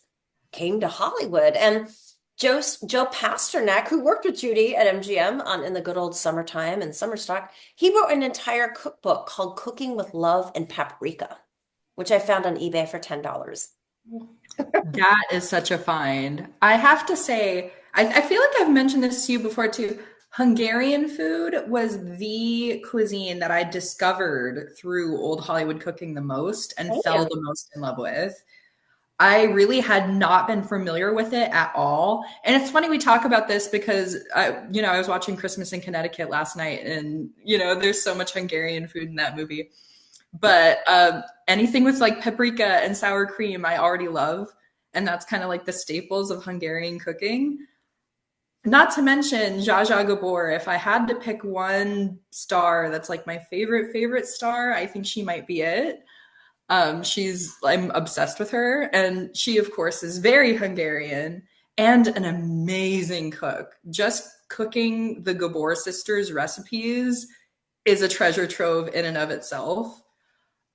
came to Hollywood. And Joe Pasternak, who worked with Judy at MGM on In the Good Old Summertime and Summer Stock, he wrote an entire cookbook called Cooking with Love and Paprika, which I found on eBay for $10. That is such a find. I have to say, I feel like I've mentioned this to you before too. Hungarian food was the cuisine that I discovered through old Hollywood cooking the most and fell Damn. the most in love with. I really had not been familiar with it at all. And it's funny we talk about this because I was watching Christmas in Connecticut last night and there's so much Hungarian food in that movie. But anything with like paprika and sour cream, I already love. And that's kind of like the staples of Hungarian cooking. Not to mention Zsa Zsa Gabor. If I had to pick one star that's like my favorite star, I think she might be it. I'm obsessed with her, and she, of course, is very Hungarian and an amazing cook. Just cooking the Gabor sisters' recipes is a treasure trove in and of itself.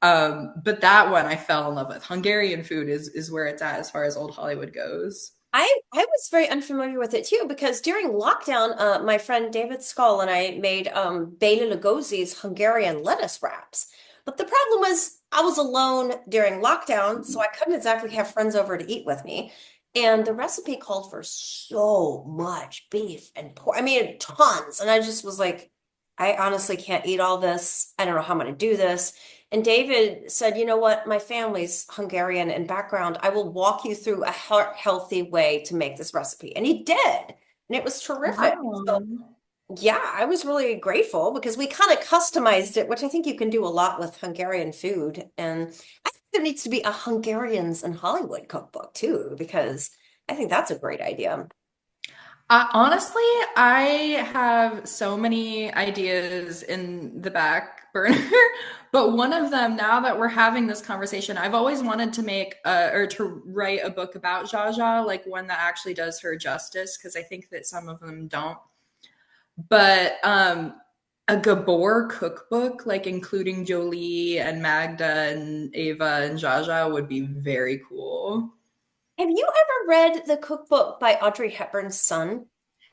But that one I fell in love with. Hungarian food is where it's at as far as old Hollywood goes. I was very unfamiliar with it too because during lockdown, my friend David Skull and I made Bela Lugosi's Hungarian lettuce wraps. But the problem was I was alone during lockdown, so I couldn't exactly have friends over to eat with me. And the recipe called for so much beef and pork. I mean, tons. And I just was like, I honestly can't eat all this. I don't know how I'm going to do this. And David said, you know what? My family's Hungarian in background. I will walk you through a healthy way to make this recipe. And he did. And it was terrific. So, Wow. yeah, I was really grateful because we kind of customized it, which I think you can do a lot with Hungarian food. And I think there needs to be a Hungarians in Hollywood cookbook too, because I think that's a great idea. Honestly, I have so many ideas in the back burner, but one of them, now that we're having this conversation, I've always wanted to make or to write a book about Zsa Zsa, like one that actually does her justice, because I think that some of them don't. But a Gabor cookbook, like including Jolie and Magda and Ava and Zsa Zsa, would be very cool. Have you ever read the cookbook by Audrey Hepburn's son?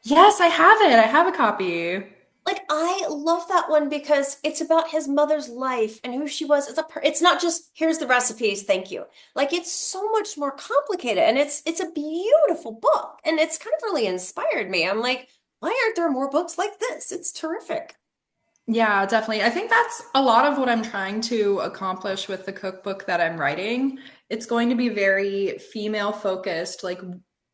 Yes, I have it. I have a copy. Like I love that one because it's about his mother's life and who she was as a it's not just here's the recipes, thank you. Like it's so much more complicated and it's a beautiful book and it's kind of really inspired me. I'm like, why aren't there more books like this? It's terrific. Yeah, definitely. I think that's a lot of what I'm trying to accomplish with the cookbook that I'm writing. It's going to be very female focused, like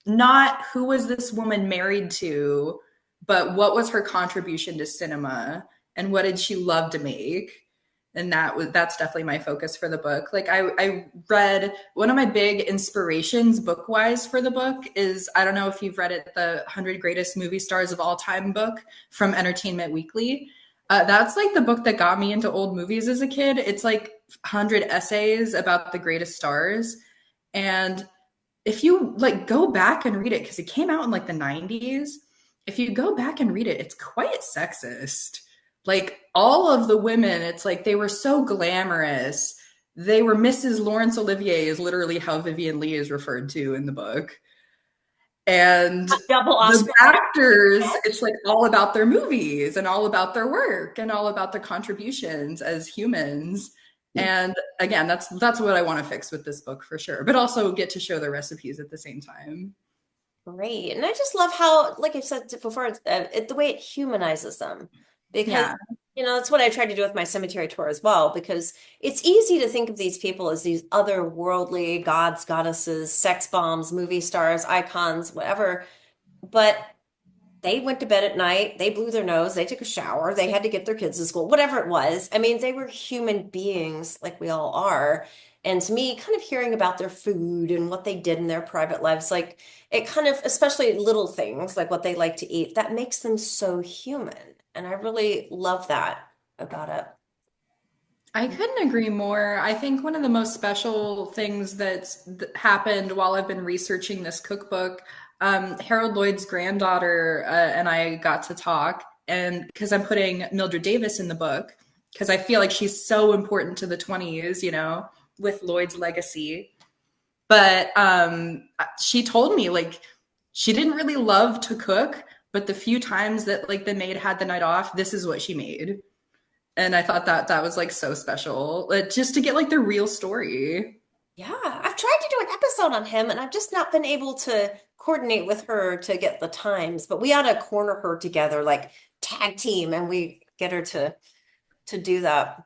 not who was this woman married to, but what was her contribution to cinema and what did she love to make? And that's definitely my focus for the book. Like I read one of my big inspirations book wise for the book is I don't know if you've read it, the 100 Greatest Movie Stars of All Time book from Entertainment Weekly. That's like the book that got me into old movies as a kid. It's like 100 essays about the greatest stars. And if you like go back and read it, because it came out in like the 90s, if you go back and read it, it's quite sexist. Like all of the women, it's like they were so glamorous. They were Mrs. Laurence Olivier, is literally how Vivian Leigh is referred to in the book. And Double the Oscar actors, nomination. it's like all about their movies and all about their work and all about their contributions as humans. And again, that's what I want to fix with this book for sure, but also get to show the recipes at the same time. Great. And I just love how, like I said before, the way it humanizes them. Because, Yeah. that's what I tried to do with my cemetery tour as well, because it's easy to think of these people as these otherworldly gods, goddesses, sex bombs, movie stars, icons, whatever. But they went to bed at night, they blew their nose, they took a shower, they had to get their kids to school, whatever it was. I mean, they were human beings like we all are. And to me, kind of hearing about their food and what they did in their private lives, like it kind of, especially little things like what they like to eat, that makes them so human. And I really love that about it. I couldn't agree more. I think one of the most special things that's happened while I've been researching this cookbook, Harold Lloyd's granddaughter and I got to talk, and because I'm putting Mildred Davis in the book, because I feel like she's so important to the 20s, with Lloyd's legacy. But she told me like she didn't really love to cook, but the few times that like the maid had the night off, this is what she made. And I thought that was like so special, just to get like the real story. Yeah, I've tried to do an episode on him and I've just not been able to coordinate with her to get the times, but we ought to corner her together, like tag team, and we get her to do that.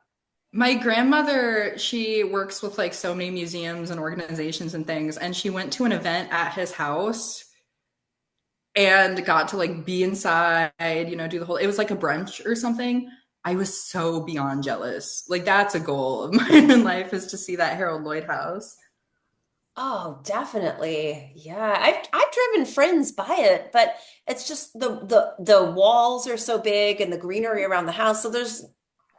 My grandmother, she works with like so many museums and organizations and things, and she went to an event at his house and got to like be inside, do the whole, it was like a brunch or something. I was so beyond jealous. Like that's a goal of mine in life is to see that Harold Lloyd house. Oh, definitely. Yeah. I've driven friends by it, but it's just the walls are so big and the greenery around the house, so there's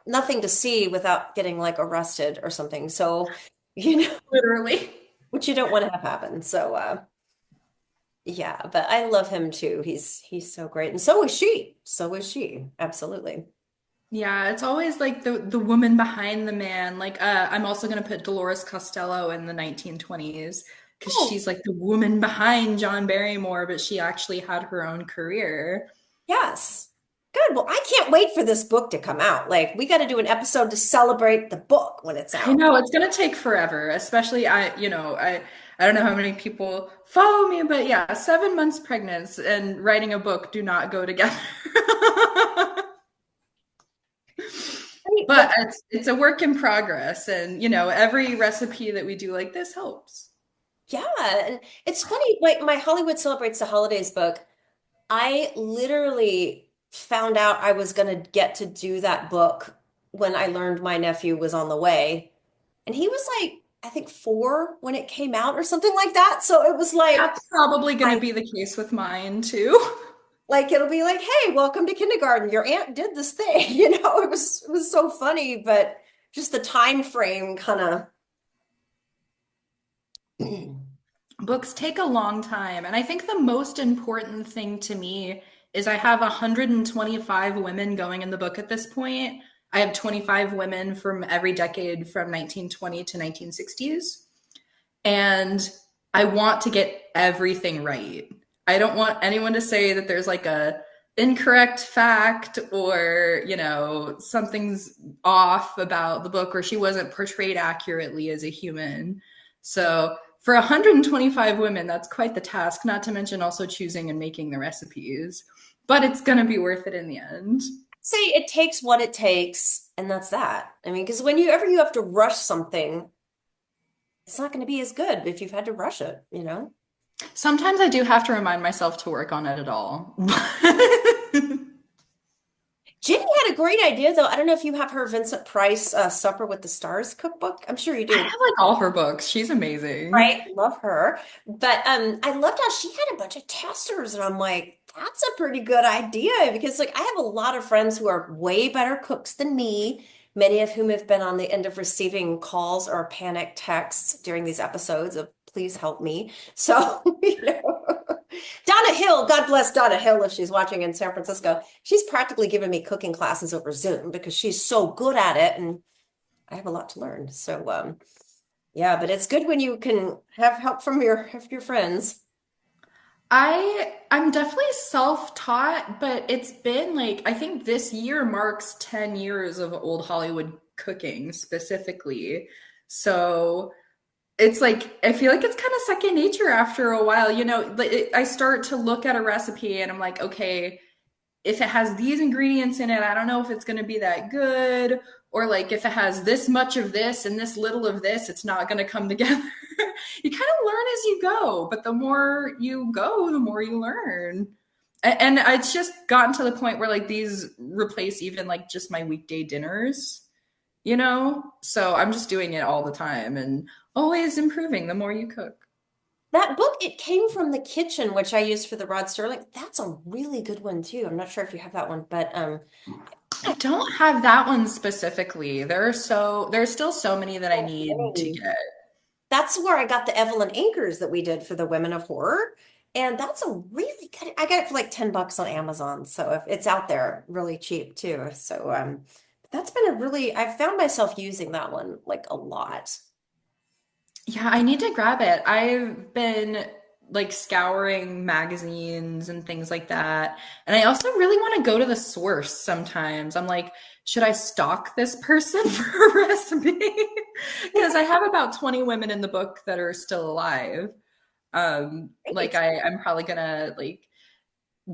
nothing to see without getting like arrested or something. So, you know, Literally. which you don't want to have happen. So, yeah, but I love him too. He's so great. And so is she. So is she. Absolutely. Yeah, it's always like the woman behind the man. Like I'm also gonna put Dolores Costello in the 1920s because Oh, she's like the woman behind John Barrymore, but she actually had her own career. yes. Good. Well, I can't wait for this book to come out. Like, we got to do an episode to celebrate the book when it's I out. know it's gonna take forever, especially I don't know how many people follow me, but yeah, 7 months pregnant and writing a book do not go together. Right. But Well, it's a work in progress, and every recipe that we do like this helps. yeah. And it's funny, like my Hollywood Celebrates the Holidays book, I literally found out I was going to get to do that book when I learned my nephew was on the way. And he was like, I think 4 when it came out or something like that. So it was like, That's probably going to I be the case with mine too. like it'll be like, hey, welcome to kindergarten. Your aunt did this thing. It was so funny, but just the time frame kind of Books take a long time, and I think the most important thing to me is I have 125 women going in the book at this point. I have 25 women from every decade from 1920 to 1960s. And I want to get everything right. I don't want anyone to say that there's like a incorrect fact or, something's off about the book or she wasn't portrayed accurately as a human. So, for 125 women, that's quite the task, not to mention also choosing and making the recipes. But it's going to be worth it in the end. say it takes what it takes, and that's that. I mean, because whenever you have to rush something, it's not going to be as good if you've had to rush it? Sometimes I do have to remind myself to work on it at all. Jenny had a great idea, though. I don't know if you have her Vincent Price Supper with the Stars cookbook. I'm sure you I do. have like all her books. She's amazing. Right? Love her. But I loved how she had a bunch of testers, and I'm like, that's a pretty good idea because like I have a lot of friends who are way better cooks than me, many of whom have been on the end of receiving calls or panic texts during these episodes of please help me. So, Donna Hill, God bless Donna Hill if she's watching in San Francisco. She's practically giving me cooking classes over Zoom because she's so good at it and I have a lot to learn. So, yeah, but it's good when you can have help from your friends. I'm definitely self-taught, but it's been like I think this year marks 10 years of old Hollywood cooking specifically. So it's like I feel like it's kind of second nature after a while. I start to look at a recipe and I'm like, okay, if it has these ingredients in it, I don't know if it's going to be that good. Or like if it has this much of this and this little of this, it's not going to come together. You kind of learn as you go, but the more you go, the more you learn. And it's just gotten to the point where like these replace even like just my weekday dinners. So I'm just doing it all the time and always improving the more you cook. That book, it came from the kitchen, which I used for the Rod Sterling. That's a really good one too. I'm not sure if you have that one, but I don't have that one specifically. There's still so many that I need to okay. get. That's where I got the Evelyn Anchors that we did for the Women of Horror. And that's a really good, I got it for like $10 on Amazon. So if it's out there really cheap too. So that's been I've found myself using that one like a lot. Yeah, I need to grab it. I've been like scouring magazines and things like that. And I also really want to go to the source sometimes. I'm like, should I stalk this person for a recipe? Because I have about 20 women in the book that are still alive. Like Great. I'm probably gonna like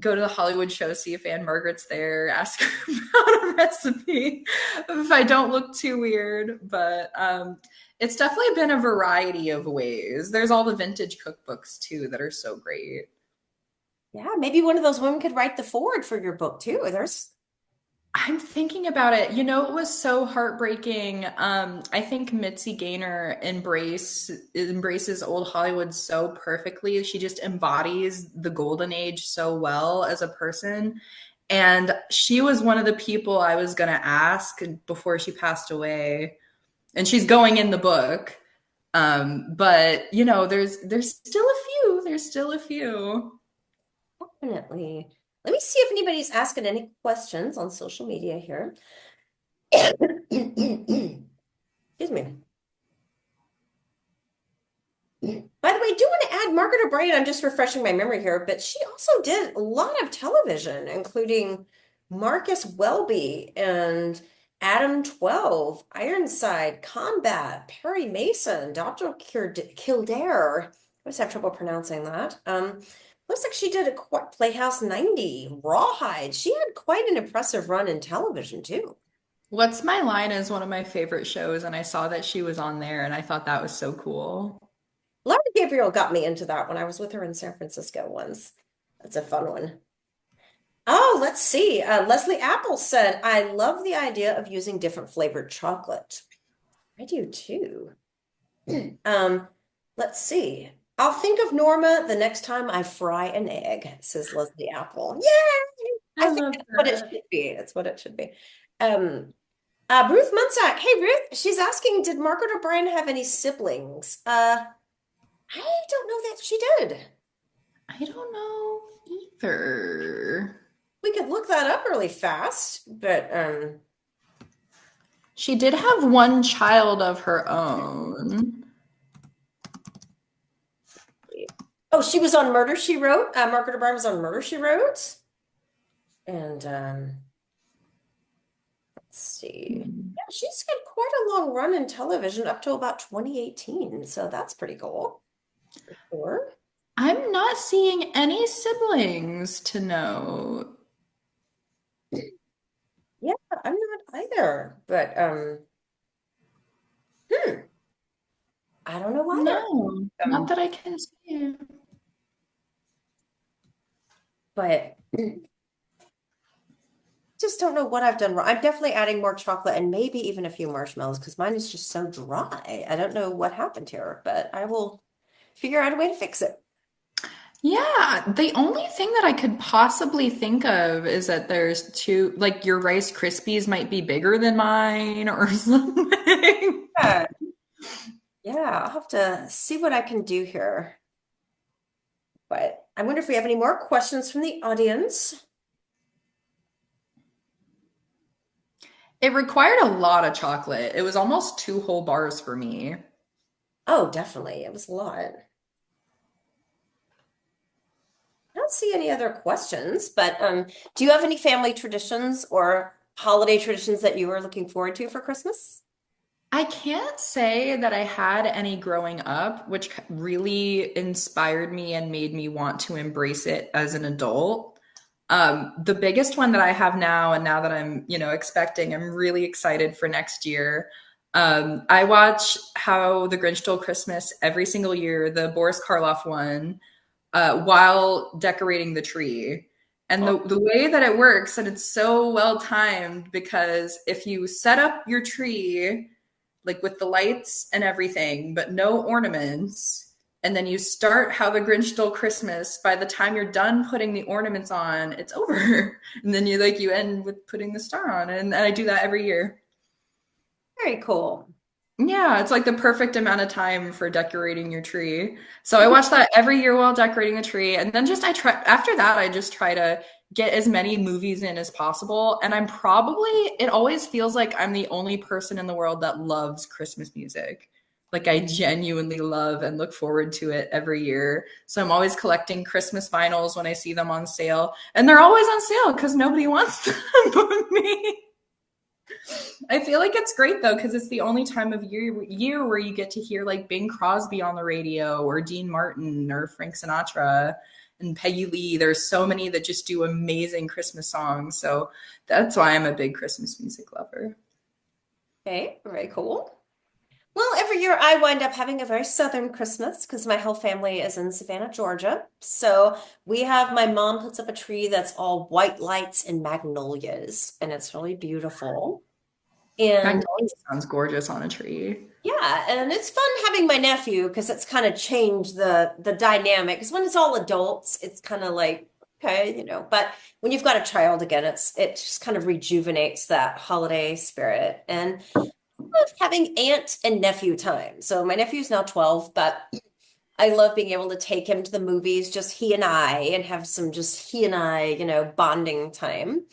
go to the Hollywood show, see if Anne Margaret's there, ask her about a recipe if I don't look too weird. But it's definitely been a variety of ways. There's all the vintage cookbooks too that are so great. Yeah, maybe one of those women could write the forward for your book too. There's I'm thinking about it. You know, it was so heartbreaking. I think Mitzi Gaynor embraces old Hollywood so perfectly. She just embodies the golden age so well as a person. And she was one of the people I was going to ask before she passed away. And she's going in the book. But you know, there's still a few. There's still a few. definitely. Let me see if anybody's asking any questions on social media here. Excuse me. By the way, I do want to add Margaret O'Brien. I'm just refreshing my memory here, but she also did a lot of television, including Marcus Welby and Adam 12, Ironside, Combat, Perry Mason, Dr. Kildare. I always have trouble pronouncing that. Looks like she did a Playhouse 90, Rawhide. She had quite an impressive run in television too. What's My Line is one of my favorite shows, and I saw that she was on there, and I thought that was so cool. Laura Gabriel got me into that when I was with her in San Francisco once. That's a fun one. Oh, let's see. Leslie Apple said, I love the idea of using different flavored chocolate. I do too. Um, let's see. I'll think of Norma the next time I fry an egg, says Leslie Apple. Yay! I I think love that's what it that. should be. It's what it should be. Um, Ruth Munsack. Hey, Ruth. She's asking, did Margaret O'Brien have any siblings? I don't know that she did. I don't know either. We could look that up really fast, but She did have one child of her own. oh, she was on Murder, She Wrote. Margaret O'Brien was on Murder, She Wrote. And let's see. Yeah, she's got quite a long run in television up to about 2018. So that's pretty cool. For sure. I'm not seeing any siblings to note. Yeah, I'm not either. But hmm, I don't know either. No, not that I can see. But just don't know what I've done wrong. I'm definitely adding more chocolate and maybe even a few marshmallows because mine is just so dry. I don't know what happened here, but I will figure out a way to fix it. Yeah, the only thing that I could possibly think of is that there's two, like your Rice Krispies might be bigger than mine or something. Yeah. Yeah, I'll have to see what I can do here. But I wonder if we have any more questions from the audience. It required a lot of chocolate. It was almost two whole bars for me. Oh, definitely. It was a lot. I don't see any other questions, but do you have any family traditions or holiday traditions that you are looking forward to for Christmas? I can't say that I had any growing up, which really inspired me and made me want to embrace it as an adult. The biggest one that I have now, and now that I'm, expecting, I'm really excited for next year. I watch How the Grinch Stole Christmas every single year, the Boris Karloff one, while decorating the tree. And the way that it works, and it's so well timed because if you set up your tree, like with the lights and everything, but no ornaments. And then you start How the Grinch Stole Christmas. By the time you're done putting the ornaments on, it's over. And then you end with putting the star on. And I do that every year. Very cool. Yeah, it's like the perfect amount of time for decorating your tree. So I watch that every year while decorating the tree. And then I try after that, I just try to get as many movies in as possible. And it always feels like I'm the only person in the world that loves Christmas music. Like I genuinely love and look forward to it every year. So I'm always collecting Christmas vinyls when I see them on sale. And they're always on sale because nobody wants them but me. I feel like it's great though because it's the only time of year where you get to hear like Bing Crosby on the radio or Dean Martin or Frank Sinatra and Peggy Lee. There's so many that just do amazing Christmas songs. So that's why I'm a big Christmas music lover. Okay, very cool. Well, every year I wind up having a very southern Christmas because my whole family is in Savannah, Georgia. So we have my mom puts up a tree that's all white lights and magnolias, and it's really beautiful. And Magnolia sounds gorgeous on a tree. yeah, and it's fun having my nephew because it's kind of changed the dynamic. Because when it's all adults, it's kind of like okay, But when you've got a child again, it just kind of rejuvenates that holiday spirit. And I love having aunt and nephew time. So my nephew's now 12, but I love being able to take him to the movies, just he and I, and have some just he and I, bonding time.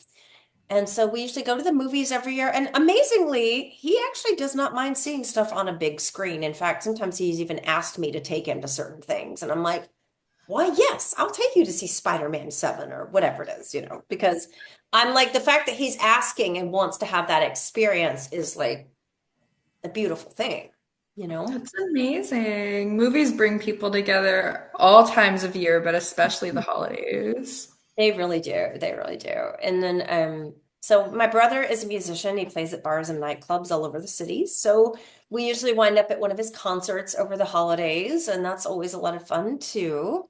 And so we usually go to the movies every year. And amazingly, he actually does not mind seeing stuff on a big screen. In fact, sometimes he's even asked me to take him to certain things. And I'm like, why, yes, I'll take you to see Spider-Man 7 or whatever it is, because I'm like, the fact that he's asking and wants to have that experience is like a beautiful thing, you know? That's amazing. Movies bring people together all times of year, but especially the holidays. They really do. They really do. And then, so my brother is a musician. He plays at bars and nightclubs all over the city. So we usually wind up at one of his concerts over the holidays, and that's always a lot of fun too.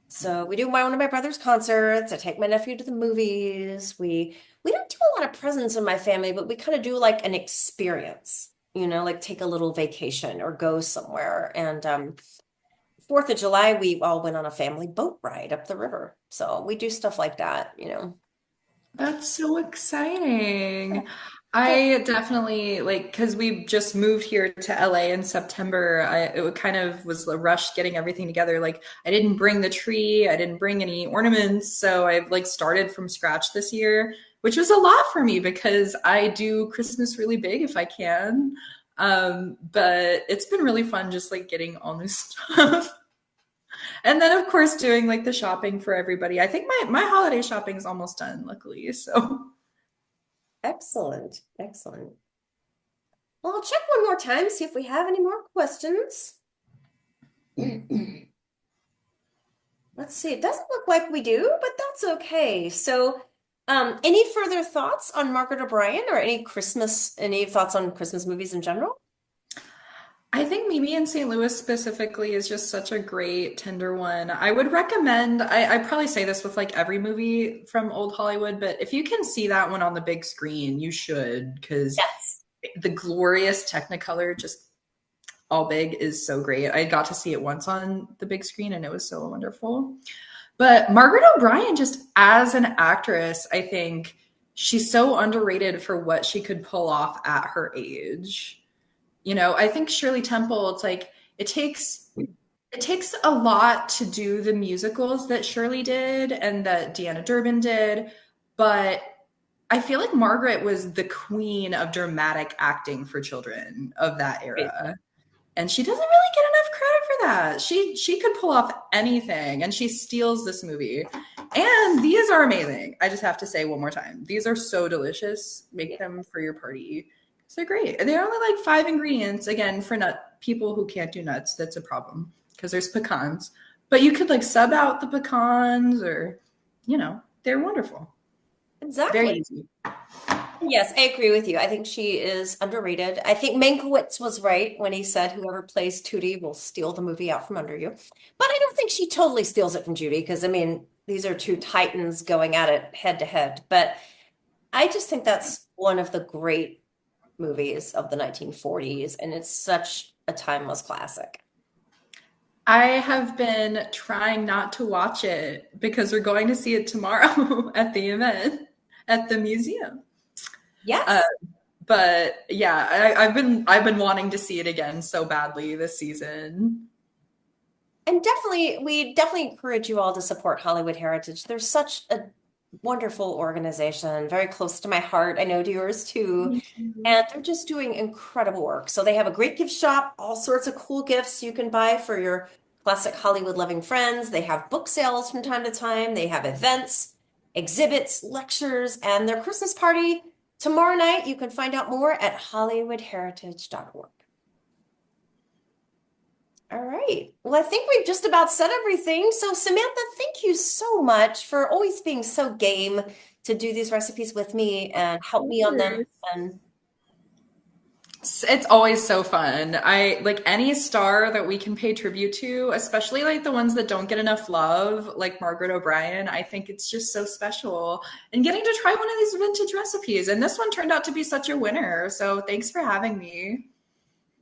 So we do one of my brother's concerts. I take my nephew to the movies. We don't do a lot of presents in my family, but we kind of do like an experience, like take a little vacation or go somewhere. And 4th of July, we all went on a family boat ride up the river. So we do stuff like that. That's so exciting. Yeah. I definitely like because we just moved here to LA in September. It kind of was a rush getting everything together. Like I didn't bring the tree, I didn't bring any ornaments, so I've like started from scratch this year, which was a lot for me because I do Christmas really big if I can. But it's been really fun just like getting all new stuff. And then of course doing like the shopping for everybody. I think my holiday shopping is almost done, luckily. So Excellent. Excellent. Well, I'll check one more time, see if we have any more questions. Let's see. It doesn't look like we do, but that's okay. So, any further thoughts on Margaret O'Brien or any thoughts on Christmas movies in general? I think maybe in St. Louis specifically is just such a great tender one. I would recommend, I probably say this with like every movie from old Hollywood, but if you can see that one on the big screen, you should, because Yes. the glorious Technicolor, just all big, is so great. I got to see it once on the big screen and it was so wonderful. But Margaret O'Brien, just as an actress, I think she's so underrated for what she could pull off at her age. I think Shirley Temple, it's like it takes a lot to do the musicals that Shirley did and that Deanna Durbin did, but I feel like Margaret was the queen of dramatic acting for children of that era. And she doesn't really get enough credit for that. She could pull off anything and she steals this movie. And these are amazing. I just have to say one more time. These are so delicious. Make them for your party. They're great. They're only like 5 ingredients. Again, for nut people who can't do nuts, that's a problem because there's pecans. But you could like sub out the pecans or, they're wonderful. Very Exactly. easy. Yes, I agree with you. I think she is underrated. I think Mankiewicz was right when he said whoever plays Tootie will steal the movie out from under you. But I don't think she totally steals it from Judy because, I mean, these are two titans going at it head to head. But I just think that's one of the great movies of the 1940s, and it's such a timeless classic. I have been trying not to watch it because we're going to see it tomorrow at the event at the museum. Uh, Yes. but yeah, I've been wanting to see it again so badly this season. And we definitely encourage you all to support Hollywood Heritage. They're such a wonderful organization, very close to my heart. I know to yours too. And they're just doing incredible work. So they have a great gift shop, all sorts of cool gifts you can buy for your classic Hollywood loving friends. They have book sales from time to time. They have events, exhibits, lectures, and their Christmas party. Tomorrow night, you can find out more at hollywoodheritage.org. All right. Well, I think we've just about said everything. So, Samantha, thank you so much for always being so game to do these recipes with me and help me on them. And It's always so fun. I like any star that we can pay tribute to, especially like the ones that don't get enough love, like Margaret O'Brien. I think it's just so special. And getting to try one of these vintage recipes. And this one turned out to be such a winner. So thanks for having me.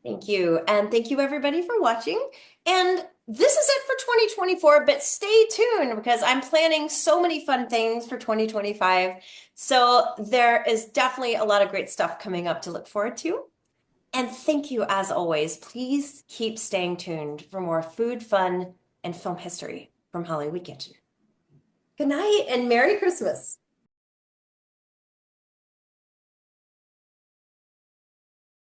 thank you. And thank you, everybody, for watching. And this is it for 2024, but stay tuned because I'm planning so many fun things for 2025. So, there is definitely a lot of great stuff coming up to look forward to. And thank you, as always. Please keep staying tuned for more food, fun, and film history from Hollywood Kitchen. Good night and Merry Christmas.